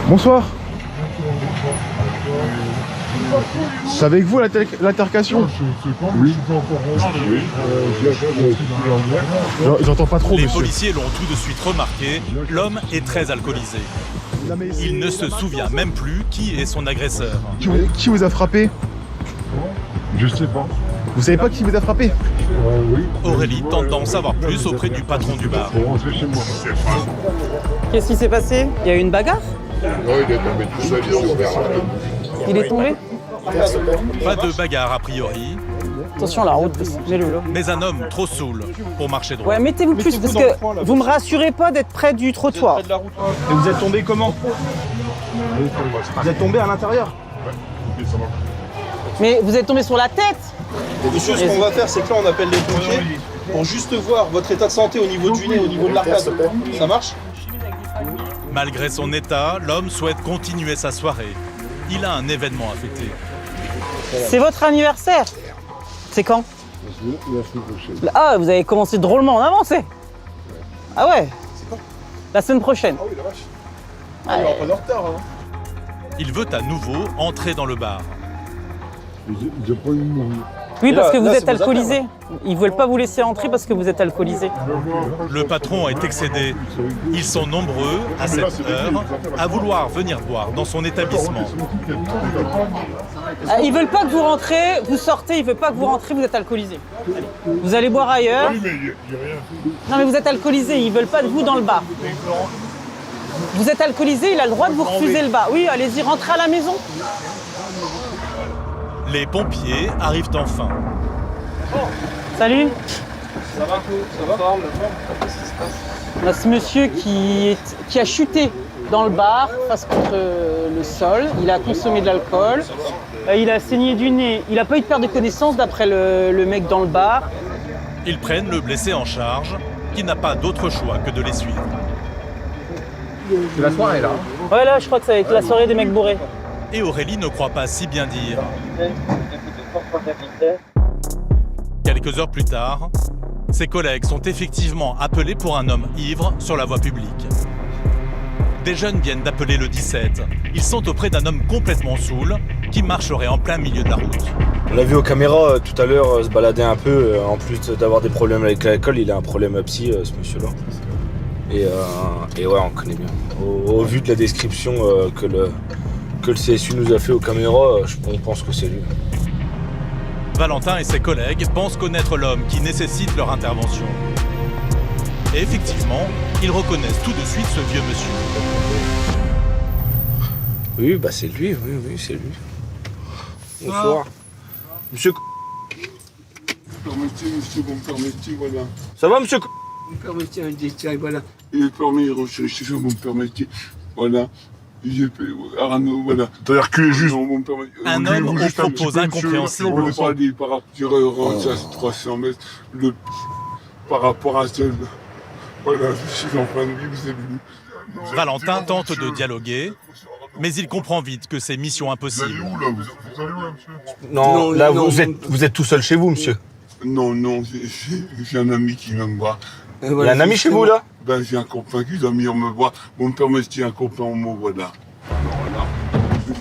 Bonsoir. C'est avec vous l'altercation? Oui. J'entends pas trop, Les monsieur. policiers l'ont tout de suite remarqué, l'homme est très alcoolisé. Il ne se souvient même plus qui est son agresseur. Qui vous a frappé? Je sais pas. Vous savez pas qui vous a frappé? Oui. Aurélie tente d'en savoir plus auprès du patron du bar. Faut rentrer chez moi. Qu'est-ce qui s'est passé? Il y a eu une bagarre? Non, il est tombé tout seul, il s'est ouvert. Il est tombé? Pas de bagarre a priori, Attention la route, mets-le là. mais un homme trop saoul pour marcher droit. Ouais, mettez-vous plus parce que vous me rassurez pas d'être près du trottoir. Et vous êtes tombé comment? Vous êtes tombé à l'intérieur? Mais vous êtes tombé sur la tête? Monsieur, ce qu'on va faire, c'est que là, on appelle les pompiers pour juste voir votre état de santé au niveau du nez, au niveau de l'arcade. Ça marche? Malgré son état, l'homme souhaite continuer sa soirée. Il a un événement à fêter. C'est votre anniversaire? C'est quand? Ah, vous avez commencé drôlement en avancé. Ah ouais? La semaine prochaine. Ah oui, la vache. Ah, il y aura pas de retard, hein. Il veut à nouveau entrer dans le bar. J'ai pas eu de mourir. Oui, parce que vous là, êtes c'est vos alcoolisé. affaires, Ils veulent pas vous laisser entrer parce que vous êtes alcoolisé. Le patron est excédé. Ils sont nombreux, à cette heure, à vouloir venir boire dans son établissement. Ah, ils veulent pas que vous rentrez, vous sortez, ils veulent pas que vous rentrez, vous êtes alcoolisé. Allez. Vous allez boire ailleurs. Oui, mais j'ai rien fait. Non mais vous êtes alcoolisé, ils veulent pas de vous dans le bar. Vous êtes alcoolisé, il a le droit de vous refuser le bar. Oui, allez-y, rentrez à la maison. Les pompiers arrivent enfin. Salut. Ça va, ça va? Qu'est-ce qui se passe? On a ce monsieur qui a chuté dans le bar, face contre le sol. Il a consommé de l'alcool. Il a saigné du nez. Il n'a pas eu de perte de connaissance d'après le mec dans le bar. Ils prennent le blessé en charge, qui n'a pas d'autre choix que de les suivre. C'est la soirée là. Ouais, là, je crois que ça va être la soirée des mecs bourrés. Et Aurélie ne croit pas si bien dire. Quelques heures plus tard, ses collègues sont effectivement appelés pour un homme ivre sur la voie publique. Des jeunes viennent d'appeler le 17. Ils sont auprès d'un homme complètement saoul qui marcherait en plein milieu de la route. On l'a vu aux caméras tout à l'heure se balader un peu. En plus d'avoir des problèmes avec l'alcool, il a un problème psy, ce monsieur-là. Et ouais, on le connaît bien. Au vu de la description que le CSU nous a fait aux caméras, on pense que c'est lui. Valentin et ses collègues pensent connaître l'homme qui nécessite leur intervention. Et effectivement, ils reconnaissent tout de suite ce vieux monsieur. Oui, bah c'est lui, oui, c'est lui. Bonsoir. Monsieur... Permettez, monsieur, vous me permettez, voilà. Ça va, monsieur? Vous me permettez un détail, voilà. Il est permis de rechercher, vous me permettez, voilà. J'ai fait Arnaud, voilà. C'est-à-dire que juste... Un homme aux propos incompréhensibles. On ne pas dire par rapport à 300 mètres, par rapport à ça, voilà, je suis en train de vivre, c'est lui. Valentin tente de dialoguer, mais il comprend vite que c'est mission impossible. Vous allez où, là, monsieur? Non, là, vous êtes tout seul chez vous, monsieur? Non, j'ai un ami qui vient me voir. Il y a un ami chez vous, là? Ben, j'ai un copain qui doit venir me voir. Vous me permettez un copain en mots, voilà. Voilà.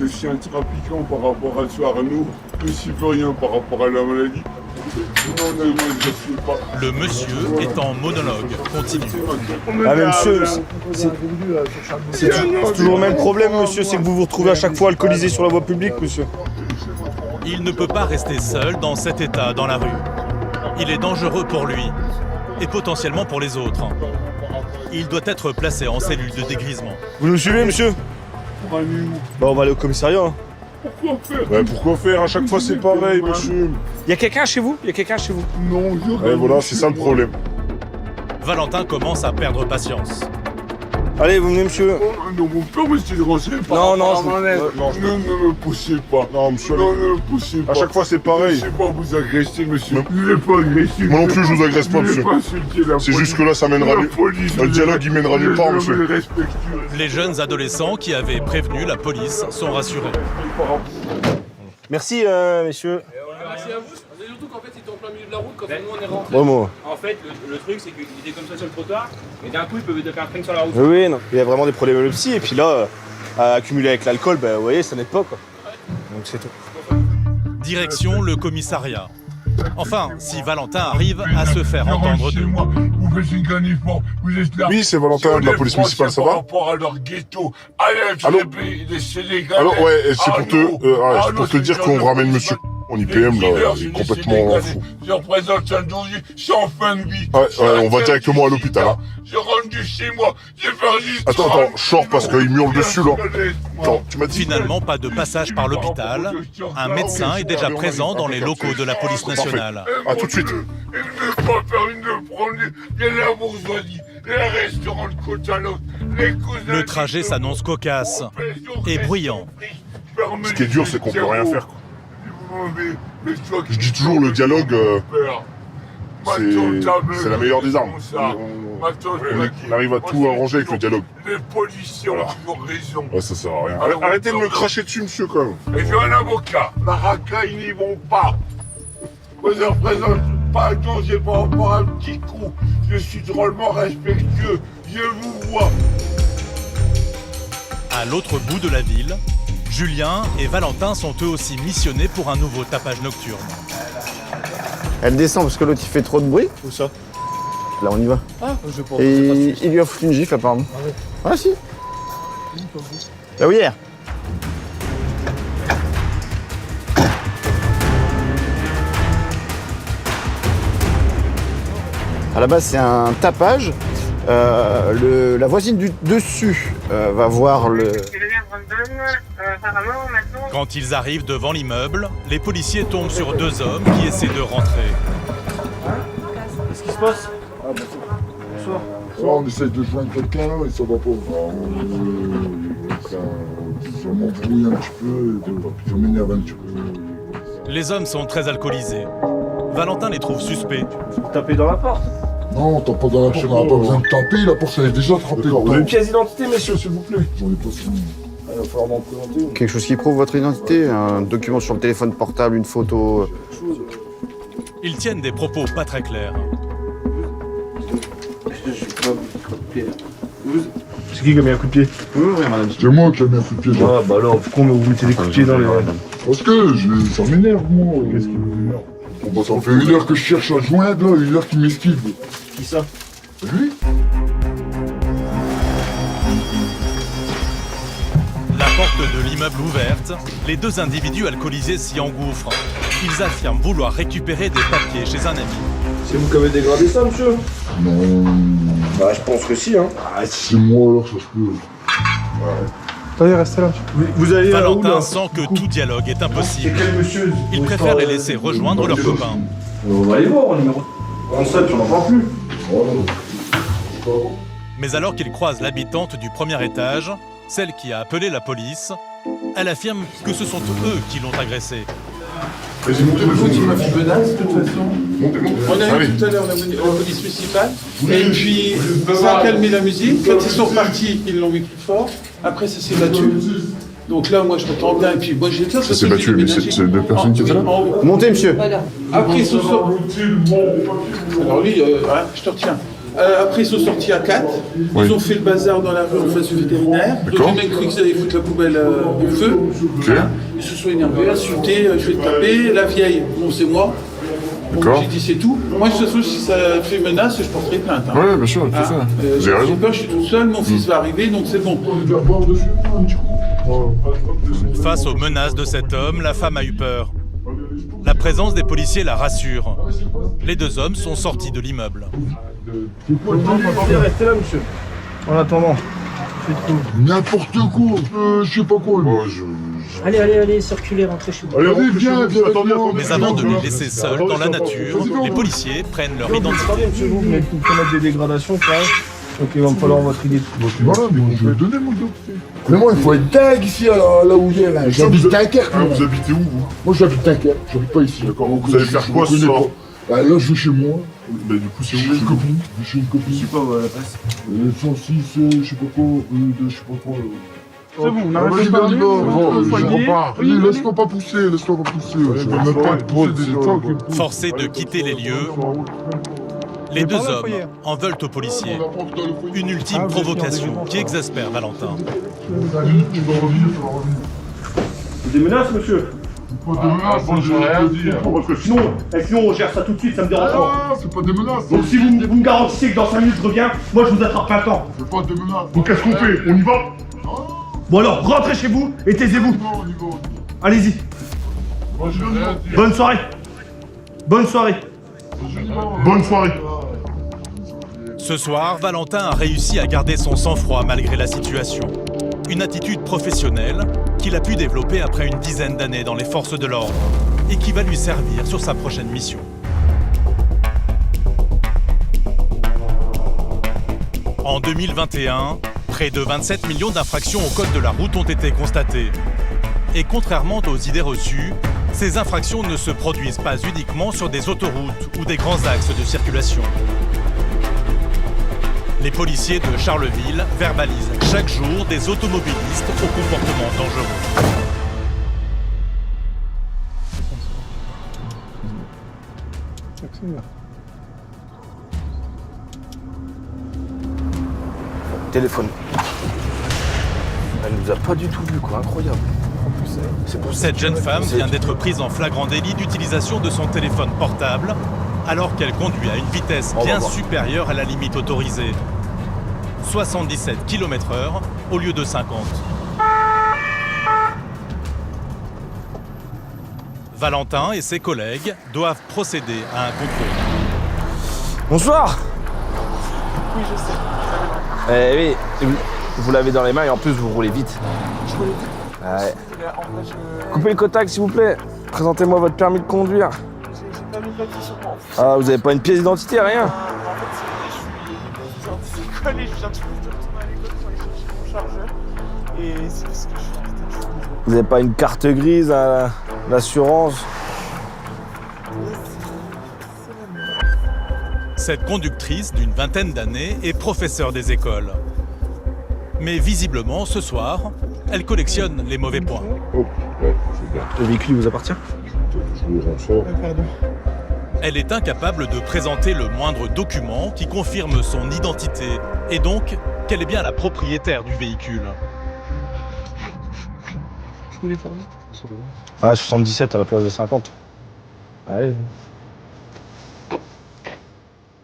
Je suis un trafiquant par rapport à ce Arnaud. Je ne suis plus rien par rapport à la maladie. Non, je suis pas. Le monsieur est en monologue continu. Ah mais monsieur, c'est toujours le même problème, monsieur, c'est que vous vous retrouvez à chaque fois alcoolisé sur la voie publique, monsieur. Il ne peut pas rester seul dans cet état dans la rue. Il est dangereux pour lui et potentiellement pour les autres. Il doit être placé en cellule de dégrisement. Vous nous suivez, monsieur? Bah on va aller au commissariat. Hein. Pourquoi faire? Ouais, pourquoi faire? À chaque fois c'est pareil, monsieur. Il y a quelqu'un chez vous? Non, Ouais, voilà, c'est ça le problème. Valentin commence à perdre patience. Allez, vous venez, monsieur. Non, vous me permettez de renseigner par Non, rapport non, à moi-même. Ne me poussez pas. Non, monsieur. Non, ne me poussez pas. À chaque fois c'est pareil. Je ne sais pas vous agresser, monsieur. Je ne vais pas agresser. Moi non plus je vous agresse pas, monsieur. C'est juste que là ça mènera nulle part. Le dialogue il mènera nulle part, monsieur. Les jeunes adolescents qui avaient prévenu la police sont rassurés. Merci, messieurs. Merci à vous. C'est surtout qu'en fait, c'était en plein milieu de la route quand nous on est rentrés. Bon, moi. En fait, le truc, c'est qu'ils étaient comme ça sur le trottoir, et d'un coup, ils peuvent faire un train sur la route. Oui, non. Il y a vraiment des problèmes de psy, et puis là, accumulé avec l'alcool, bah, vous voyez, ça n'aide pas, quoi. Donc c'est tout. Direction le commissariat. Enfin, si Valentin arrive à se faire entendre d'eux. Vous faites une canifort, vous êtes là. Oui, c'est Valentin de la police municipale, ça va? Par rapport à leur ghetto. Allez, Allô? les Sénégalais. Alors ouais, c'est pour te dire qu'on ramène monsieur en IPM là, il est complètement fou. Je représente un danger, je suis en fin de vie. Ouais, on va directement à l'hôpital. Hein. Je rentre chez moi, j'ai perdu. Attends, je sors parce qu'il hurle dessus là. Attends, tu m'as dit. Finalement, pas de passage par l'hôpital. Un médecin est déjà présent dans les locaux de la police nationale. À tout de suite. Il ne peut pas faire une prendre. Il y a la bourgeoisie, les restaurants de côte à l'autre, les cousins. Le trajet s'annonce cocasse et bruyant. Ce qui est dur, c'est qu'on peut rien faire. Je dis toujours, le dialogue, c'est la meilleure des armes. On arrive à tout arranger avec le dialogue. Les policiers ont toujours raison. Ouais, ça sert à rien. Arrêtez de me cracher dessus, monsieur, quand même. Et j'ai un avocat. La racaille, ils n'y vont pas. Moi, je représente pas un danger par rapport à un petit coup. Je suis drôlement respectueux. Je vous vois. À l'autre bout de la ville, Julien et Valentin sont eux aussi missionnés pour un nouveau tapage nocturne. Elle descend parce que l'autre il fait trop de bruit. Où ça? Là on y va. Ah, je pense. Et il lui a foutu une gifle apparemment. Ah si. Là où hier. À la base c'est un tapage. La voisine du dessus va voir le... Quand ils arrivent devant l'immeuble, les policiers tombent sur deux hommes qui essaient de rentrer. Qu'est-ce qui se passe? Ah, bonsoir. On essaie de joindre quelqu'un et ça va pas. Ça m'embrouille un petit peu, ça m'énerve un petit peu. Les hommes sont très alcoolisés. Valentin les trouve suspects. Vous tapez dans la porte? Non, on tape pas dans la porte, on n'a pas besoin de taper, la porte elle est déjà trempée. Vous avez une pièce d'identité, messieurs, s'il vous plaît? J'en ai pas fini. Il va falloir m'en présenter. Quelque chose qui prouve votre identité, un document sur le téléphone portable, une photo. Ils tiennent des propos pas très clairs. C'est qui qui a mis un coup de pied? C'est moi qui ai mis un coup de pied. Ah bah alors, pourquoi vous mettez des coups de pied dans les... Parce que ça m'énerve, moi. Qu'est-ce qui vous énerve? Bon, ça fait 1 heure que je cherche à joindre, là, 1 heure qu'il m'esquive. Qui ça? Lui? de l'immeuble ouverte, les deux individus alcoolisés s'y engouffrent. Ils affirment vouloir récupérer des papiers chez un ami. C'est vous qui avez dégradé ça, monsieur? Non. Bah, je pense que si, hein. Ah, c'est moi alors, ça se peut. Allez, restez là. Vous allez à où, Valentin là? sent que tout dialogue est impossible. C'est quel monsieur? Il préfère les laisser rejoindre leurs copains. On va aller voir, au numéro 37, on n'en parle plus. Mais alors qu'il croise l'habitante du premier étage, celle qui a appelé la police, elle affirme que ce sont eux qui l'ont agressée. Vas-y, montez le Il m'a fait menace, de toute façon. On a eu tout à l'heure la police municipale, et puis ça a calmé la musique. Quand ils sont repartis, ils l'ont mis plus fort. Après, ça s'est battu. Donc là, moi, je m'entends bien. Et puis, moi, j'ai ça. Ça s'est battu, mais c'est deux personnes qui étaient là? Montez, monsieur. Voilà. Après, ils sont sortis. Alors lui, je te retiens. Après, ils sont sortis à 4. Oui. Ils ont fait le bazar dans la rue en face du vétérinaire. Donc, les mecs cru qu'ils allaient foutre la poubelle au feu. Voilà. Ils se sont énervés, insultés, je vais te taper. La vieille, bon, c'est moi. Bon, j'ai dit c'est tout. Moi, de toute façon, si ça fait menace, je porterai plainte. Hein. Oui, bien sûr, tout ça. Vous avez raison. J'ai peur, je suis tout seul, mon fils va arriver, donc c'est bon. Face aux menaces de cet homme, la femme a eu peur. La présence des policiers la rassure. Les deux hommes sont sortis de l'immeuble. Restez là, monsieur. En attendant. N'importe quoi, je sais pas quoi. Allez, circulez, rentrez chez vous. Allez, viens, attendez. Mais avant de les laisser seuls dans la nature, les policiers prennent leur identité. Attendez, monsieur, vous venez de commettre des dégradations, quand même. Donc il va me falloir votre idée. Voilà, mais je vais le donner, mon identité. Mais moi, il faut être dingue ici, là où il est, là. J'habite Dunkerque. Vous habitez où, vous? Moi, j'habite Dunkerque, j'habite pas ici. D'accord, vous allez faire quoi ce soir? Bah, là, je vais chez moi. Mais du coup, c'est où? J'ai une copine. J'ai une copine. Je sais pas, l'adresse. 106, je sais pas quoi, je sais pas quoi. C'est bon, on arrête Vas-y, de parler. je repars. Laisse-toi pas pousser, laisse-toi pas pousser. Je vais même pas te pousser déjà. Forcés de quitter les lieux, les deux hommes en veulent aux policiers. Une ultime provocation qui exaspère Valentin. Des menaces, monsieur? Pas de menaces, je vais te dire. Parce que sinon on gère ça tout de suite, ça me dérange pas. Ah, c'est pas des menaces. Donc si vous me garantissez que dans 5 minutes je reviens, moi je vous attrape pas le temps. C'est pas des menaces. Donc qu'est-ce qu'on fait? On y va? Bon alors, rentrez chez vous et taisez-vous. Allez-y. Bonne soirée. Bonne soirée. Bonne soirée. Ce soir, Valentin a réussi à garder son sang-froid malgré la situation. Une attitude professionnelle qu'il a pu développer après une dizaine d'années dans les forces de l'ordre et qui va lui servir sur sa prochaine mission. En 2021, près de 27 millions d'infractions au code de la route ont été constatées. Et contrairement aux idées reçues, ces infractions ne se produisent pas uniquement sur des autoroutes ou des grands axes de circulation. Les policiers de Charleville verbalisent chaque jour des automobilistes au comportement dangereux. Téléphone. Elle nous a pas du tout vu, quoi, incroyable. Cette jeune femme vient d'être prise en flagrant délit d'utilisation de son téléphone portable alors qu'elle conduit à une vitesse bien supérieure à la limite autorisée. 77 km/h au lieu de 50. Valentin et ses collègues doivent procéder à un contrôle. Bonsoir. Oui, je sais. Eh oui, vous l'avez dans les mains et en plus vous roulez vite. Je roule vite. Ouais. Coupez le contact s'il vous plaît. Présentez-moi votre permis de conduire. J'ai pas mis de papier sur moi. Ah, vous avez pas une pièce d'identité, rien? En fait, je suis école et je viens de retourner à l'école pour aller chercher mon chargeur. Et c'est parce que je suis en retard. Vous avez pas une carte grise à l'assurance? Cette conductrice d'une vingtaine d'années est professeure des écoles. Mais visiblement, ce soir, elle collectionne les mauvais points. Oh, ouais, c'est bien. Le véhicule vous appartient? Pardon. Elle est incapable de présenter le moindre document qui confirme son identité et donc qu'elle est bien la propriétaire du véhicule. Je voulais parler. Ah, 77 à la place de 50. Allez.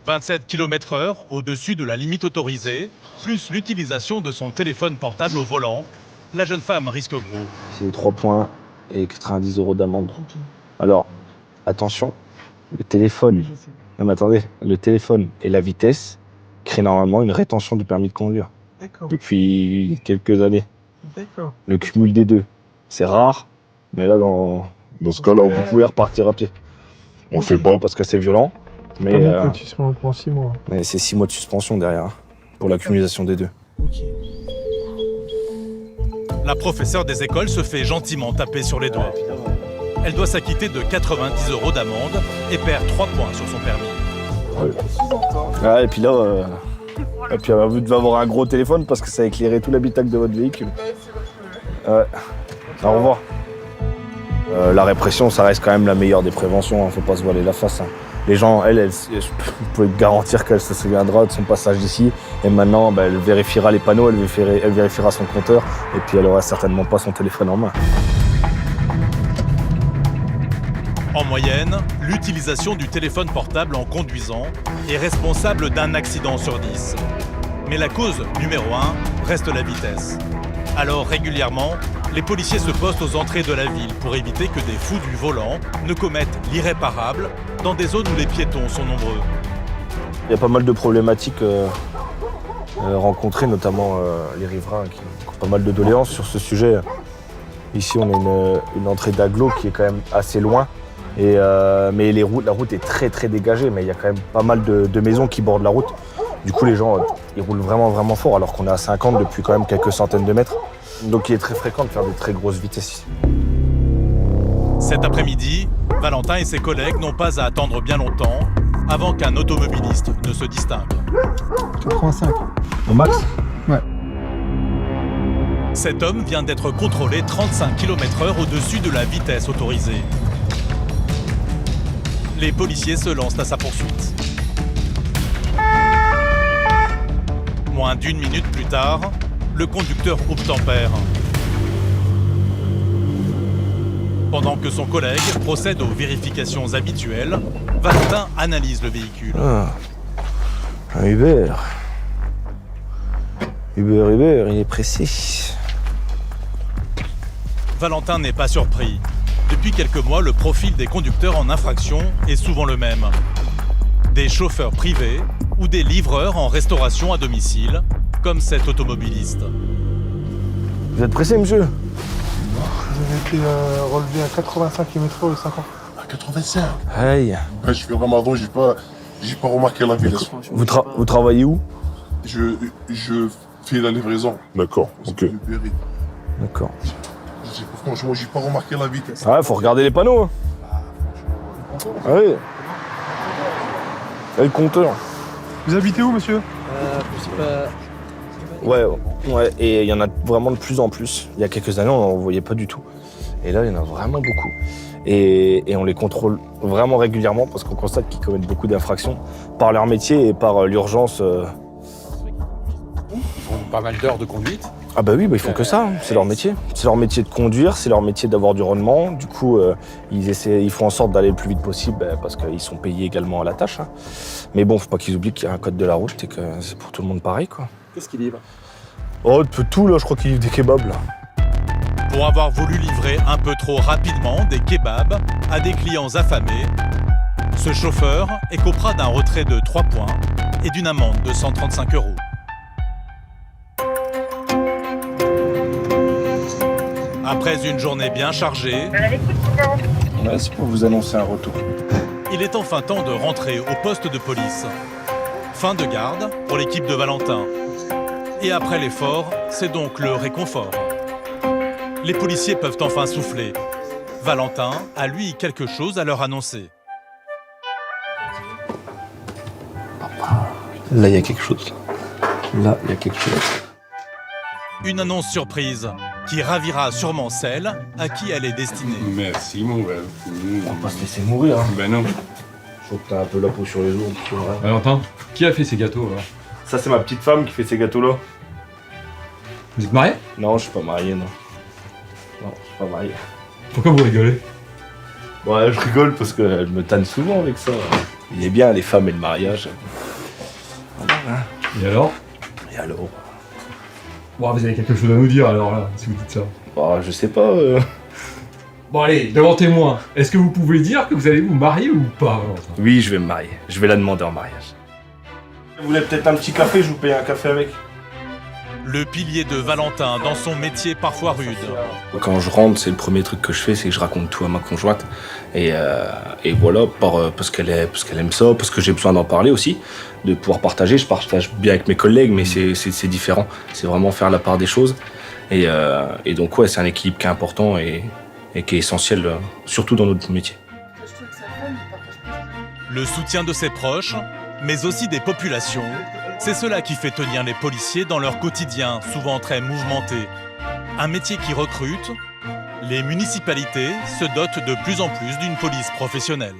27 km/h au-dessus de la limite autorisée, plus l'utilisation de son téléphone portable au volant, la jeune femme risque gros. C'est 3 points et 90 € d'amende. Alors, attention, le téléphone. Non mais attendez, le téléphone et la vitesse créent normalement une rétention du permis de conduire. D'accord. Depuis quelques années. D'accord. Le cumul des deux. C'est rare, mais là, dans ce cas-là, vous pouvez repartir à pied. On le fait pas parce que c'est violent, mais, Tu se prends 6 mois. mais c'est 6 mois de suspension derrière, hein, pour l'accumulation des deux. La professeure des écoles se fait gentiment taper sur les doigts. Elle doit s'acquitter de 90 € d'amende et perd 3 points sur son permis. Ouais, et puis là, vous devez avoir un gros téléphone parce que ça a éclairé tout l'habitacle de votre véhicule. Ouais. Au revoir. La répression, ça reste quand même la meilleure des préventions, hein, faut pas se voiler la face. Hein. Les gens, vous pouvez garantir qu'elle se souviendra de son passage d'ici. Et maintenant, elle vérifiera les panneaux, elle vérifiera son compteur. Et puis elle aura certainement pas son téléphone en main. En moyenne, l'utilisation du téléphone portable en conduisant est responsable d'un accident sur 10. Mais la cause numéro 1 reste la vitesse. Alors régulièrement, les policiers se postent aux entrées de la ville pour éviter que des fous du volant ne commettent l'irréparable dans des zones où les piétons sont nombreux. Il y a pas mal de problématiques rencontrées, notamment les riverains qui ont pas mal de doléances sur ce sujet. Ici, on a une entrée d'agglo qui est quand même assez loin. Mais la route est très très dégagée, mais il y a quand même pas mal de maisons qui bordent la route. Du coup, les gens, ils roulent vraiment vraiment fort, alors qu'on est à 50 depuis quand même quelques centaines de mètres. Donc il est très fréquent de faire de très grosses vitesses ici. Cet après-midi, Valentin et ses collègues n'ont pas à attendre bien longtemps avant qu'un automobiliste ne se distingue. 85. Au max ? Ouais. Cet homme vient d'être contrôlé 35 km/h au-dessus de la vitesse autorisée. Les policiers se lancent à sa poursuite. Moins d'1 minute plus tard, le conducteur obtempère. Pendant que son collègue procède aux vérifications habituelles, Valentin analyse le véhicule. Ah, un Uber. Uber, il est précis. Valentin n'est pas surpris. Depuis quelques mois, le profil des conducteurs en infraction est souvent le même. Des chauffeurs privés ou des livreurs en restauration à domicile, comme cet automobiliste. Vous êtes pressé, monsieur? Vous avez été relevé à 85 km/h et 50. À 85? Aïe. Ouais, je fais le ramadan, j'ai pas remarqué la vitesse. Vous travaillez où? Je fais la livraison. D'accord, ok. D'accord. Franchement, j'ai pas remarqué la vitesse. Ouais, faut regarder les panneaux. Hein. Ah oui. Et le compteur. Vous habitez où, monsieur? Je sais pas. Ouais, et il y en a vraiment de plus en plus. Il y a quelques années, on n'en voyait pas du tout. Et là, il y en a vraiment beaucoup. Et on les contrôle vraiment régulièrement parce qu'on constate qu'ils commettent beaucoup d'infractions par leur métier et par l'urgence. Ils font pas mal d'heures de conduite. Ah bah oui, ils font que ça, hein. C'est leur métier. C'est leur métier de conduire, c'est leur métier d'avoir du rendement. Du coup, ils font en sorte d'aller le plus vite possible parce qu'ils sont payés également à la tâche. Hein. Mais bon, faut pas qu'ils oublient qu'il y a un code de la route et que c'est pour tout le monde pareil, quoi. Qu'est-ce qu'ils livrent? Oh, tout là, je crois qu'ils livrent des kebabs, là. Pour avoir voulu livrer un peu trop rapidement des kebabs à des clients affamés, ce chauffeur écopera d'un retrait de 3 points et d'une amende de 135 €. Après une journée bien chargée, Ouais, c'est pour vous annoncer un retour. il est enfin temps de rentrer au poste de police. Fin de garde pour l'équipe de Valentin. Et après l'effort, c'est donc le réconfort. Les policiers peuvent enfin souffler. Valentin a lui quelque chose à leur annoncer. Là, il y a quelque chose. Là, il y a quelque chose. Une annonce surprise qui ravira sûrement celle à qui elle est destinée. Merci, mon gars. On va pas se laisser mourir. Hein. Ben non. Je trouve que t'as un peu la peau sur les os. Valentin, qui a fait ces gâteaux alors? Ça, c'est ma petite femme qui fait ces gâteaux-là. Vous êtes mariés? Non, je suis pas marié, non. Non, je suis pas marié. Pourquoi vous rigolez? Ouais, je rigole parce qu'elle me tanne souvent avec ça. Il est bien, les femmes et le mariage. Voilà. Et alors? Et alors? Bon, vous avez quelque chose à nous dire alors là, si vous dites ça. Bah, je sais pas. Bon allez, devant témoin, est-ce que vous pouvez dire que vous allez vous marier ou pas, Valentin? Oui, je vais me marier. Je vais la demander en mariage. Vous voulez peut-être un petit café? Je vous paye un café avec. Le pilier de Valentin dans son métier parfois rude. Quand je rentre, c'est le premier truc que je fais, c'est que je raconte tout à ma conjointe. Et voilà, parce qu'elle aime ça, parce que j'ai besoin d'en parler aussi, de pouvoir partager. Je partage bien avec mes collègues, mais c'est différent. C'est vraiment faire la part des choses. Et donc ouais, c'est un équilibre qui est important et qui est essentiel, surtout dans notre métier. Le soutien de ses proches, mais aussi des populations, c'est cela qui fait tenir les policiers dans leur quotidien, souvent très mouvementé. Un métier qui recrute, les municipalités se dotent de plus en plus d'une police professionnelle.